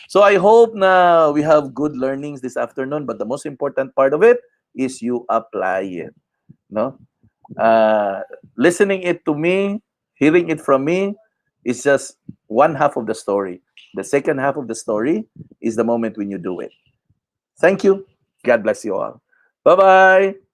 [SPEAKER 1] so I hope na we have good learnings this afternoon, but the most important part of it is you apply it, no? Listening it to me, hearing it from me is just one half of the story. The second half of the story is the moment when you do it. Thank you. God bless you all. Bye-bye.